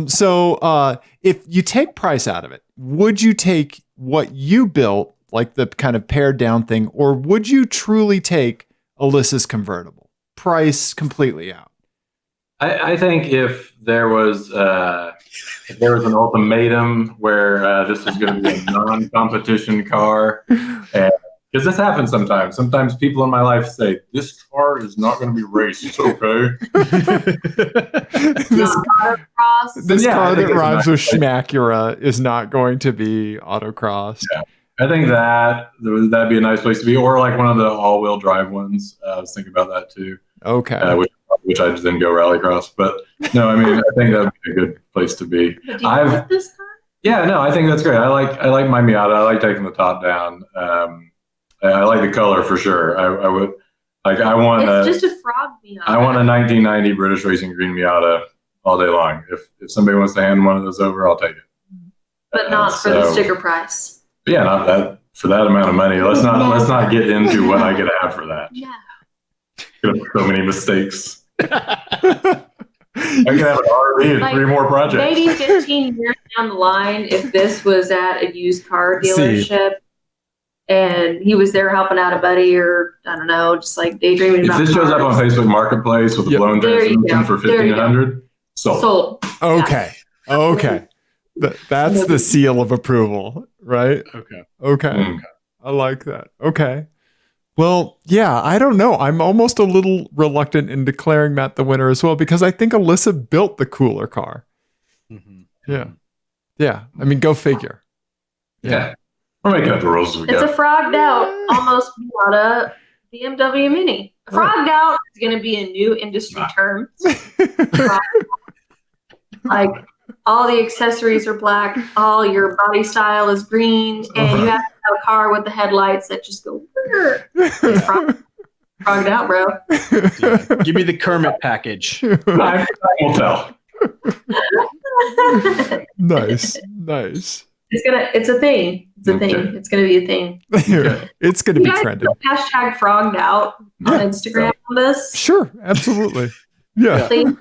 So if you take price out of it, would you take what you built, like the kind of pared down thing, or would you truly take Alyssa's convertible? Price completely out. I think if there was an ultimatum where this was going to be a non-competition car, because this happens sometimes. Sometimes people in my life say, "This car is not going to be raced." Okay. This Autocross. Yeah, I car think that it's rhymes nice. with Schmacura is not going to be autocross. Yeah. I think that'd be a nice place to be, or like one of the all-wheel drive ones. I was thinking about that too, Okay. which I just didn't go rallycross. But no, I mean, I think that'd be a good place to be. But do you like this car? Yeah, no, I think that's great. I like my Miata. I like taking the top down. I like the color for sure. I would like. I want It's just a frog Miata. I want a 1990 British Racing Green Miata all day long. If somebody wants to hand one of those over, I'll take it. but not for the So- sticker price. But yeah, not that for that amount of money. Let's not get into what I get to have for that. Yeah. So many mistakes. I could have an RV and Like, 3 more projects. Maybe 15 years down the line, if this was at a used car dealership and he was there helping out a buddy or, I don't know, just like daydreaming If about this shows up on cars. Facebook Marketplace with a Yep. blown There you transmission go. for There you go. $1,500, sold. Sold. Okay. Okay. That's the seal of approval, right? Okay. Okay. Mm. I like that. Okay. Well, yeah, I don't know. I'm almost a little reluctant in declaring Matt the winner as well because I think Alyssa built the cooler car. Mhm. Yeah. I mean, go figure. Yeah. We're making up the rules as we It's go. a frogged out, almost Miata BMW Mini. Frogged out is going to be a new industry term. Like all the accessories are black, all your body style is green, and you have to have a car with the headlights that just go. It's frogged out, bro. Give me the Kermit package. Time will tell. Nice. It's a thing. It's a thing. Okay. It's gonna be a thing. It's going to You be guys trending. hashtag frogged out on Instagram on this. Sure, absolutely. Yeah. Please.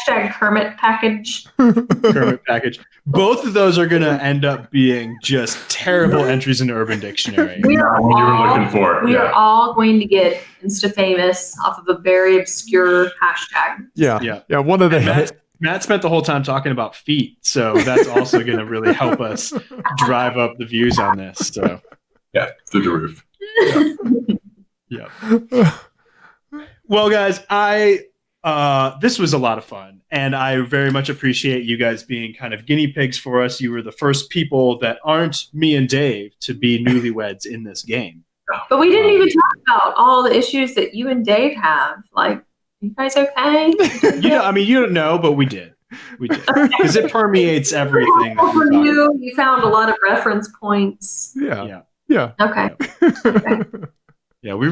Hashtag Kermit package. Kermit package. Both of those are going to end up being just terrible entries in Urban Dictionary. We are What you were all, looking for. we are all going to get Insta famous off of a very obscure hashtag. Yeah. One of the Matt spent the whole time talking about feet, so that's also going to really help us drive up the views on this. So, Yeah, through the roof. yeah. Well, guys, this was a lot of fun, and I very much appreciate you guys being kind of guinea pigs for us. You were the first people that aren't me and Dave to be newlyweds in this game. But we didn't even talk about all the issues that you and Dave have. Like, you guys okay? You don't know, but we did. We did because it permeates everything. That we talk about. You found a lot of reference points. Yeah. Okay. Yeah, we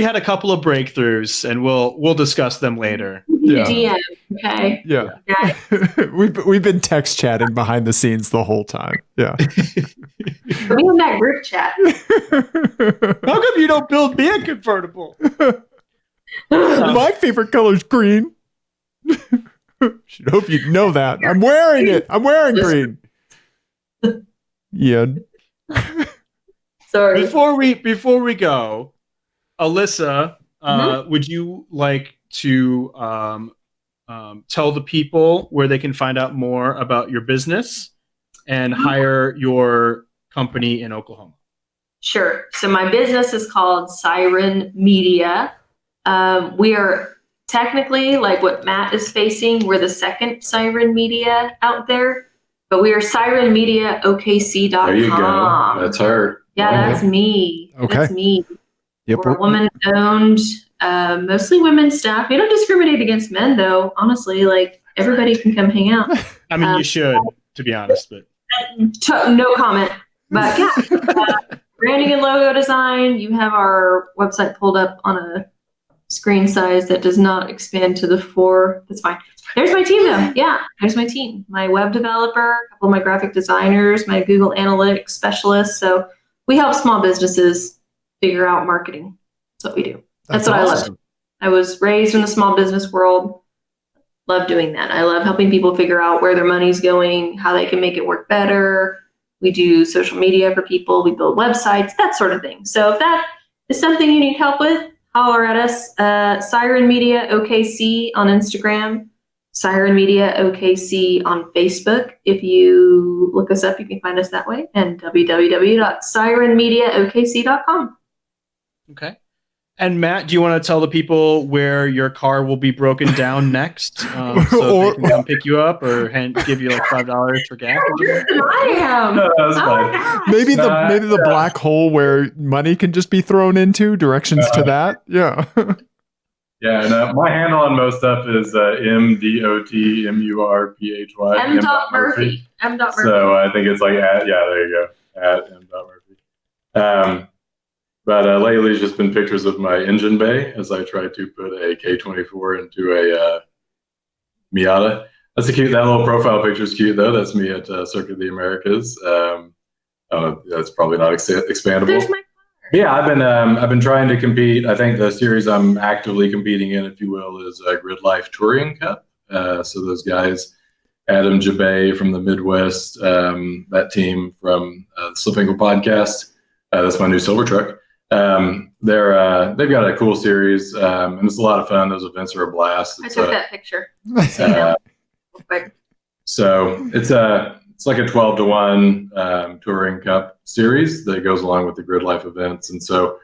had a couple of breakthroughs, and we'll discuss them later. Yeah. DM. Okay. Yeah. Okay. We've been text chatting behind the scenes the whole time. Yeah. Put me in that group chat. How come you don't build me a convertible? My favorite color is green. Should hope you know that. I'm wearing it. I'm wearing green. Yeah. Sorry. Before we go, Alyssa, would you like to tell the people where they can find out more about your business and hire your company in Oklahoma? Sure. So my business is called Siren Media. We are technically, like what Matt is facing, we're the second Siren Media out there, but we are sirenmediaokc.com. There you go. That's her. Yeah, that's me. Okay. That's me. Yep. We're woman-owned, mostly women staff. We don't discriminate against men, though. Honestly, like everybody can come hang out. I mean, you should, to be honest, but No comment. But yeah, branding and logo design. You have our website pulled up on a screen size that does not expand to the 4. That's fine. There's my team, though. Yeah, there's my team. My web developer, a couple of my graphic designers, my Google Analytics specialist. So we help small businesses figure out marketing. That's what we do. That's what awesome. I love. I was raised in the small business world. Love doing that. I love helping people figure out where their money's going, how they can make it work better. We do social media for people. We build websites, that sort of thing. So if that is something you need help with, holler at us. Siren Media OKC on Instagram. Siren Media OKC on Facebook. If you look us up, you can find us that way. And www.sirenmediaokc.com. okay. And Matt, do you want to tell the people where your car will be broken down next, so they can come pick you up or give you like $5 for gas? I am. No, that's Oh fine. my gosh. Maybe the black hole where money can just be thrown into. Directions to that. Yeah. Yeah, and my handle on most stuff is MDOTMURPHY. M.Murphy. M.Murphy. So I think it's like there you go, at M.Murphy. But lately it's just been pictures of my engine bay as I try to put a K24 into a Miata. That's a cute. That little profile picture is cute though. That's me at Circuit of the Americas. That's probably not expandable. There's my car. Yeah, I've been trying to compete. I think the series I'm actively competing in, if you will, is Grid Life Touring Cup. So those guys, Adam Jabay from the Midwest, that team from the Slip Ankle podcast. That's my new silver truck. They've got a cool series, and it's a lot of fun. Those events are a blast. I took that picture. So it's like a 12-to-1 touring cup series that goes along with the Grid Life events, and so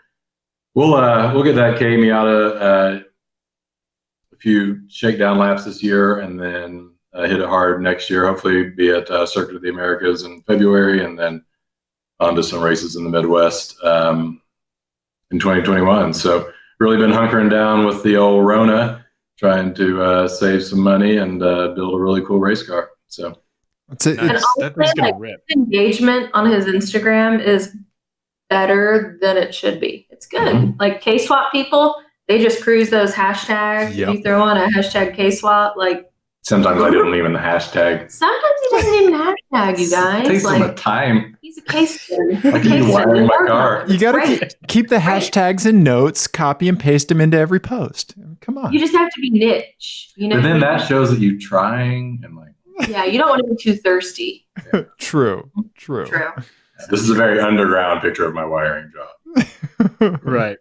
we'll get that K Miata a few shakedown laps this year, and then hit it hard next year. Hopefully, be at Circuit of the Americas in February, and then on to some races in the Midwest in 2021. So, really been hunkering down with the old Rona, trying to save some money and build a really cool race car. So. That's it. And That thing's gonna like, rip. engagement on his Instagram is better than it should be. It's good. Mhm. Like K-swap people, they just cruise those hashtags. Yep. You throw on a hashtag K-swap, like Sometimes I don't even the hashtag. sometimes he doesn't even hashtag you guys. It takes like them a time. he's a K-spin. I keep wiring my car. You got to Right. keep the hashtags and notes, copy and paste them into every post. Come on. You just have to be niche. You know. But then that shows that you're trying and like, Yeah, you don't want to be too thirsty. True. True. this is a very underground picture of my wiring job. Right.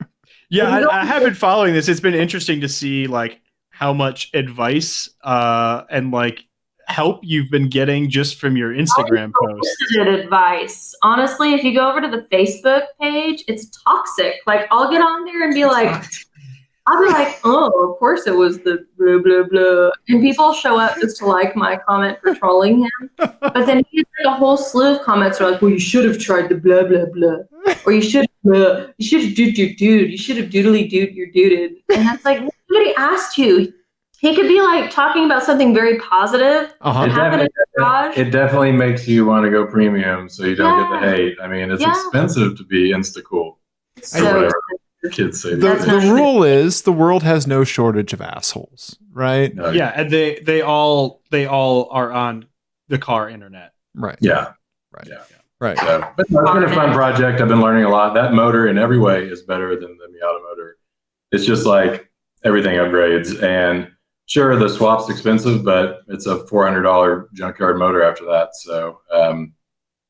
Yeah, I have been following this. It's been interesting to see like how much advice and like help you've been getting just from your Instagram posts. Unsolicited advice. Honestly, if you go over to the Facebook page, it's toxic. Like I'll get on there and be like, oh, of course it was the blah blah blah, and people show up just to like my comment for trolling him. But then he gets like a whole slew of comments are like, well, you should have tried the blah blah blah, or you should have dude, you should have doodly dude your duded, and that's like nobody asked you. He could be like talking about something very positive. Uh-huh. that happened in the garage. It definitely makes you want to go premium so you don't get the Yeah. hate. I mean, it's Yeah. expensive to be insta cool. So whatever. Kids say The, That's these not the days. true. rule is the world has no shortage of assholes, right? No, Yeah, and they all are on the car internet. Right. Yeah. Right. Yeah. Right. So, but no, it's been a fun project. I've been learning a lot. That motor in every way is better than the Miata motor. It's just like everything upgrades. And sure, the swap's expensive, but it's a $400 junkyard motor after that. So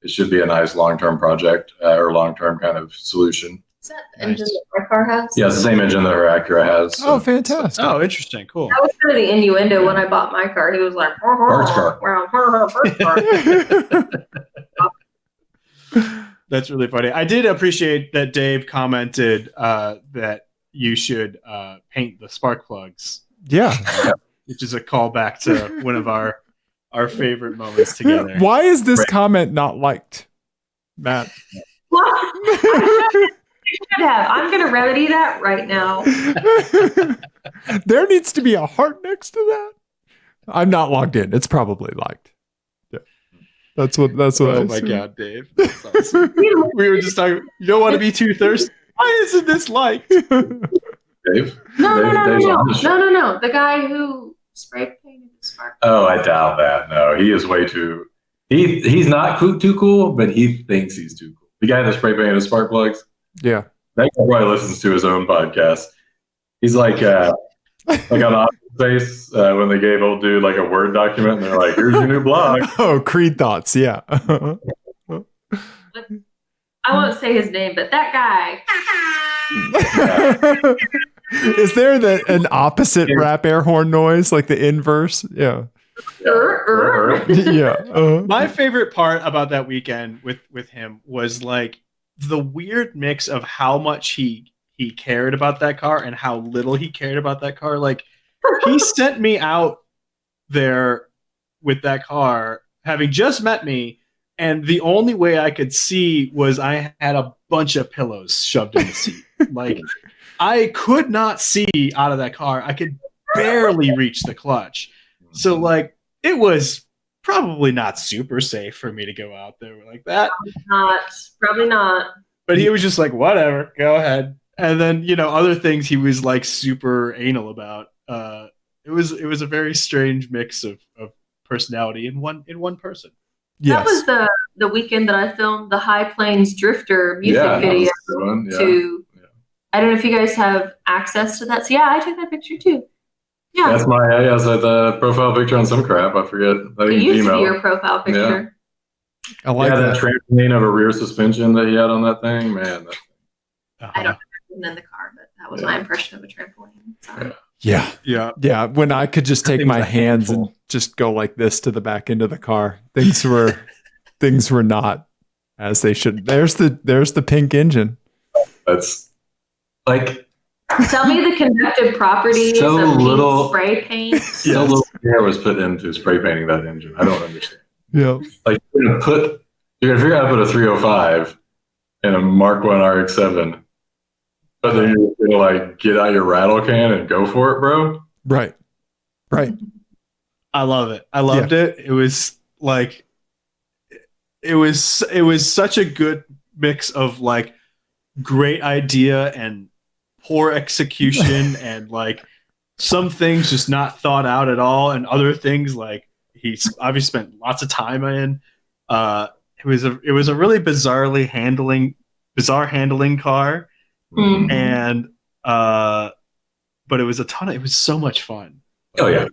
it should be a nice long-term project or long-term kind of solution. is that the engine that my car has? Yeah, it's the same engine that her Acura has. Oh, fantastic. Oh, interesting. Cool. That was kind of the innuendo when I bought my car. He was like, Parts car. Parts car. That's really funny. I did appreciate that Dave commented that you should paint the spark plugs, Yeah. which is a callback to one of our favorite moments together. Why is this Right. comment not liked, Matt? You should have. I'm going to remedy that right now. There needs to be a heart next to that. I'm not logged in. It's probably liked. Yeah. That's what Oh I my assume. god, Dave. That's awesome. We were just talking. You don't want to be too thirsty. Why isn't this liked? Dave? Dave's on the show. No. The guy who spray painted the spark. Oh, I doubt that. No, he is way too. He's not too cool, but he thinks he's too cool. The guy that spray painted his spark plugs. Yeah. That guy probably listens to his own podcast. He's like on Office Space when they gave old dude like a Word document, and they're like, "Here's your new blog." Oh, Creed thoughts. Yeah. I won't say his name, but that guy. Is there an opposite rap air horn noise, like the inverse? Yeah. Yeah. My favorite part about that weekend with him was like the weird mix of how much he cared about that car and how little he cared about that car. Like he sent me out there with that car, having just met me, and the only way I could see was I had a bunch of pillows shoved in the seat. Like I could not see out of that car. I could barely reach the clutch. So like it was probably not super safe for me to go out there like that. Probably not. But he was just like, whatever, go ahead. And then, you know, other things he was like super anal about. It was a very strange mix of personality in one person. Yes. That was the weekend that I filmed the High Plains Drifter music Yeah, that video was a good one. Yeah. to. Yeah. I don't know if you guys have access to that. So yeah, I took that picture too. Yeah, That's my the profile picture on some crap. I forget. I it think used to be Gmail. your profile picture. I like Yeah, that. that trampoline of a rear suspension that he had on that thing, man. I don't know in the car, but that was my impression of a trampoline. Sorry. Yeah. Yeah. Yeah. When I could just take Thing's my a hands and handful. just go like this to the back end of the car. Things were not as they should. There's the pink engine. That's like Tell me the conductive properties So of little- spray paint. So little care was put into spray painting that engine. I don't understand. Yeah. Like you're gonna figure out how to put a 305 in a Mark 1 RX-7, but then you're gonna like get out your rattle can and go for it, bro. Right. I love it. I loved it. It was like it was such a good mix of like great idea and poor execution and like some things just not thought out at all and other things like he's obviously spent lots of time in. It was a really bizarre handling car. Mhm. And but it was so much fun. Oh yeah.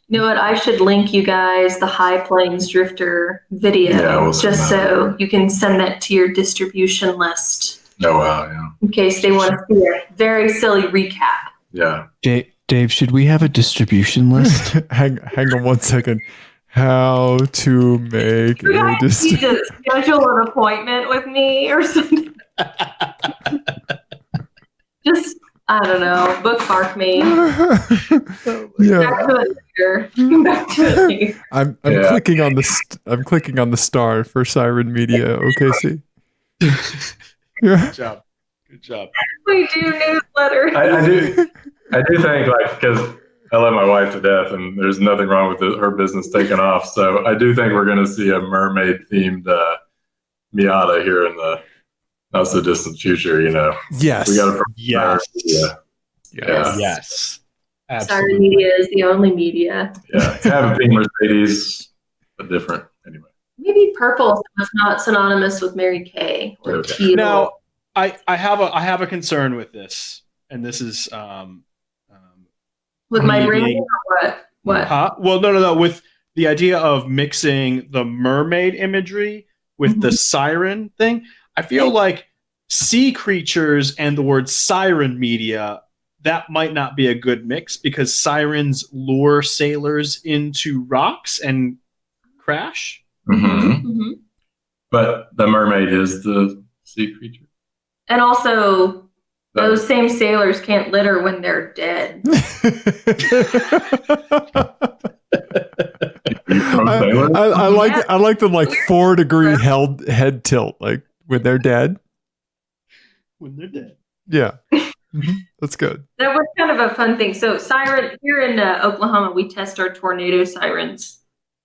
You know what? I should link you guys the High Plains Drifter video, Yeah, we'll send just that. so you can send that to your distribution list Oh wow, yeah. in case they want to see a very silly recap. Yeah. Dave, should we have a distribution list? hang on one second. How to make You a guys need to schedule an appointment with me or something. Just, I don't know, bookmark me. Yeah. Back to it later. Come back to it later. I'm Yeah. clicking on the star for Siren Media OKC. Yeah. Good job. We do newsletters. I do think like because I love my wife to death, and there's nothing wrong with her business taking off. So I do think we're going to see a mermaid themed Miata here in the not so distant future. You know, Yes. we got to Yes. Yeah. Yes. Sorry, Absolutely. media is the only media. Have a pink Mercedes, but different anyway. Maybe purple, so it's not synonymous with Mary Kay or Okay. teal. Now, I have a concern with this, and this is with my branding meaning- or what? What? huh? Well, no, with the idea of mixing the mermaid imagery with the siren thing. I feel like sea creatures and the word siren media, that might not be a good mix because sirens lure sailors into rocks and crash. Mm-hmm. Mhm. But the mermaid is the sea creature. And also, those same sailors can't litter when they're dead. I like the like 4-degree head tilt like when they're dead. When they're dead. Yeah. That's good. That was kind of a fun thing. So, siren here in Oklahoma, we test our tornado sirens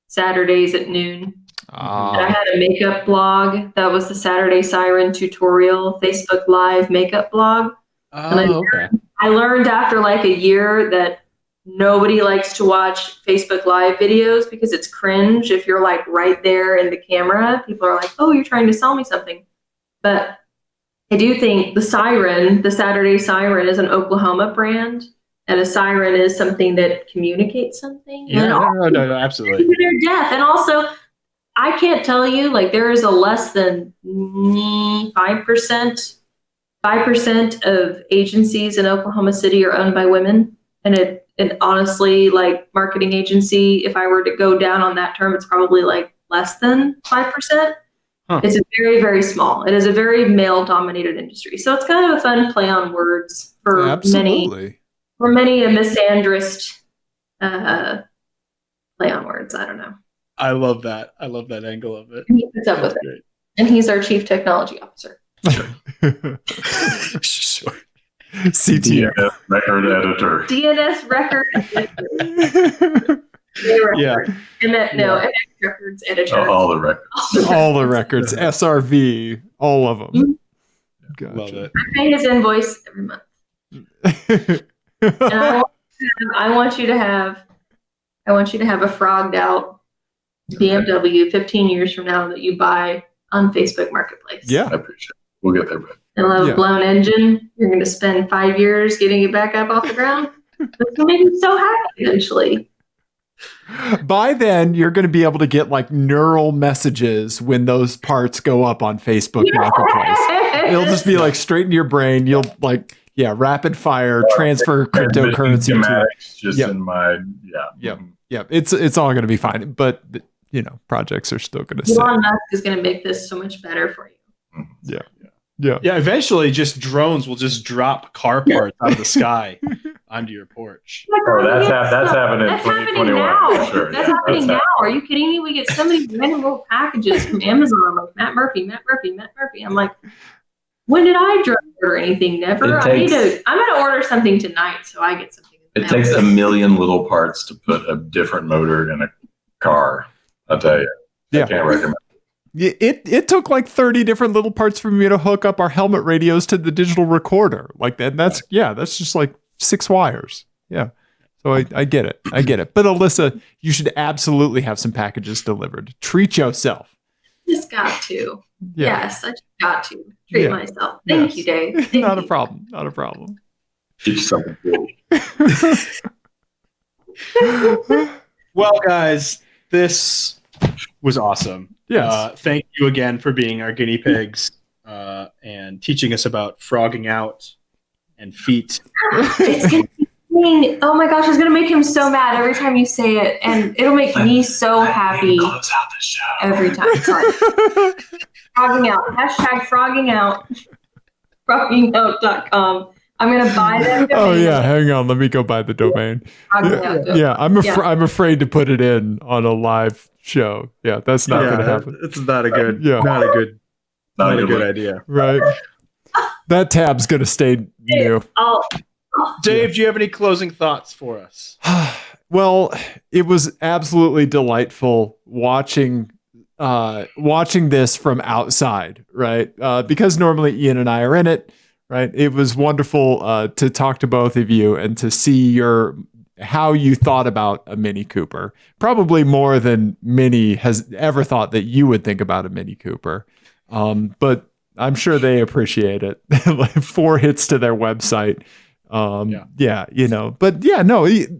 Saturdays at noon. And I had a makeup blog. That was the Saturday Siren tutorial, Facebook Live makeup blog. Oh, okay. I learned after like a year that nobody likes to watch Facebook Live videos because it's cringe if you're like right there in the camera. People are like, oh, you're trying to sell me something. But I do think the siren, the Saturday Siren, is an Oklahoma brand. And a siren is something that communicates something. Yeah, no, absolutely. To their death. And also, I can't tell you, like, there is a less than 5% of agencies in Oklahoma City are owned by women. And honestly, like, marketing agency, if I were to go down on that term, it's probably like less than 5%. Huh. It's very, very small. It is a very male-dominated industry. So it's kind of a fun play on words for Absolutely. many a misandrist play on words. I don't know. I love that. I love that angle of it. He puts up with That's it. And he's our chief technology officer. great. Sure. CTO. DNS record editor. DNS record editor. Yeah. And that, no, NX records editor. All the records. All the records, SRV, all of them. Gotcha. Love it. I pay his invoice every month. And I want you to have a frogged out BMW 15 years from now that you buy on Facebook Marketplace. Yeah. I appreciate it. We'll get there, bud. It'll have Yeah. a blown engine. You're going to spend 5 years getting it back up off the ground. It's going to make you so happy eventually. By then, you're going to be able to get like neural messages when those parts go up on Facebook Marketplace. It'll just be like straight into your brain. You'll like, rapid fire transfer cryptocurrency to. Schematics just Yep. in my Yep. Yeah, it's all going to be fine. But projects are still going to Elon Musk is going to make this so much better for you. Yeah. Yeah, eventually just drones will just drop car parts out of the sky onto your porch. Oh, that's happening in That's happening 2021 now. for sure. That's Yeah, happening now. Are you kidding me? We get so many random little packages from Amazon, like Matt Murphy, Matt Murphy, Matt Murphy. I'm like, when did I order anything? Never. I'm gonna order something tonight, so I get something. It takes a million little parts to put a different motor in a car. I'll tell you. Yeah. I can't recommend. It took like 30 different little parts for me to hook up our helmet radios to the digital recorder. Like that. That's just like 6 wires. Yeah. So I get it. I get it. But Alyssa, you should absolutely have some packages delivered. Treat yourself. Just got to. Yeah. Yes, I just got to treat myself. Thank you, Dave. Thank Not you. a problem. Not a problem. Get you something cool. Well, guys, this was awesome. Yes. Thank you again for being our guinea pigs and teaching us about frogging out and feet. It's gonna be mean. Oh my gosh, it's gonna make him so mad every time you say it, and it'll make me so happy Close out the show. every time. Sorry. Frogging out. Hashtag frogging out. Froggingout.com. I'm gonna buy them. Oh yeah, hang on. Let me go buy the domain. Yeah, I'm afraid to put it in on a live show. Yeah, that's not going to happen. It's not a good. Yeah. Not a good. Not a good look. idea. Right. That tab's going to stay new. Dave, do you have any closing thoughts for us? Well, it was absolutely delightful watching this from outside, right? Because normally Ian and I are in it, right? It was wonderful to talk to both of you and to see how you thought about a Mini Cooper. Probably more than Minnie has ever thought that you would think about a Mini Cooper. But I'm sure they appreciate it. Like 4 hits to their website.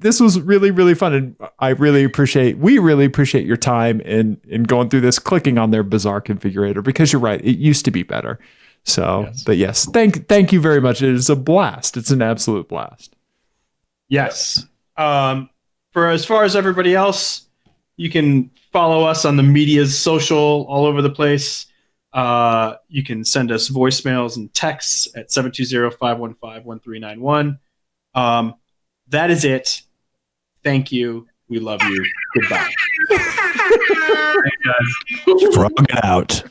This was really, really fun. And we really appreciate your time in going through this, clicking on their bizarre configurator, because you're right. It used to be better. So, yes. But yes, thank you very much. It is a blast. It's an absolute blast. Yes. For as far as everybody else, you can follow us on the media's social all over the place. You can send us voicemails and texts at 720-515-1391. That is it. Thank you. We love you. Goodbye. Frog it out.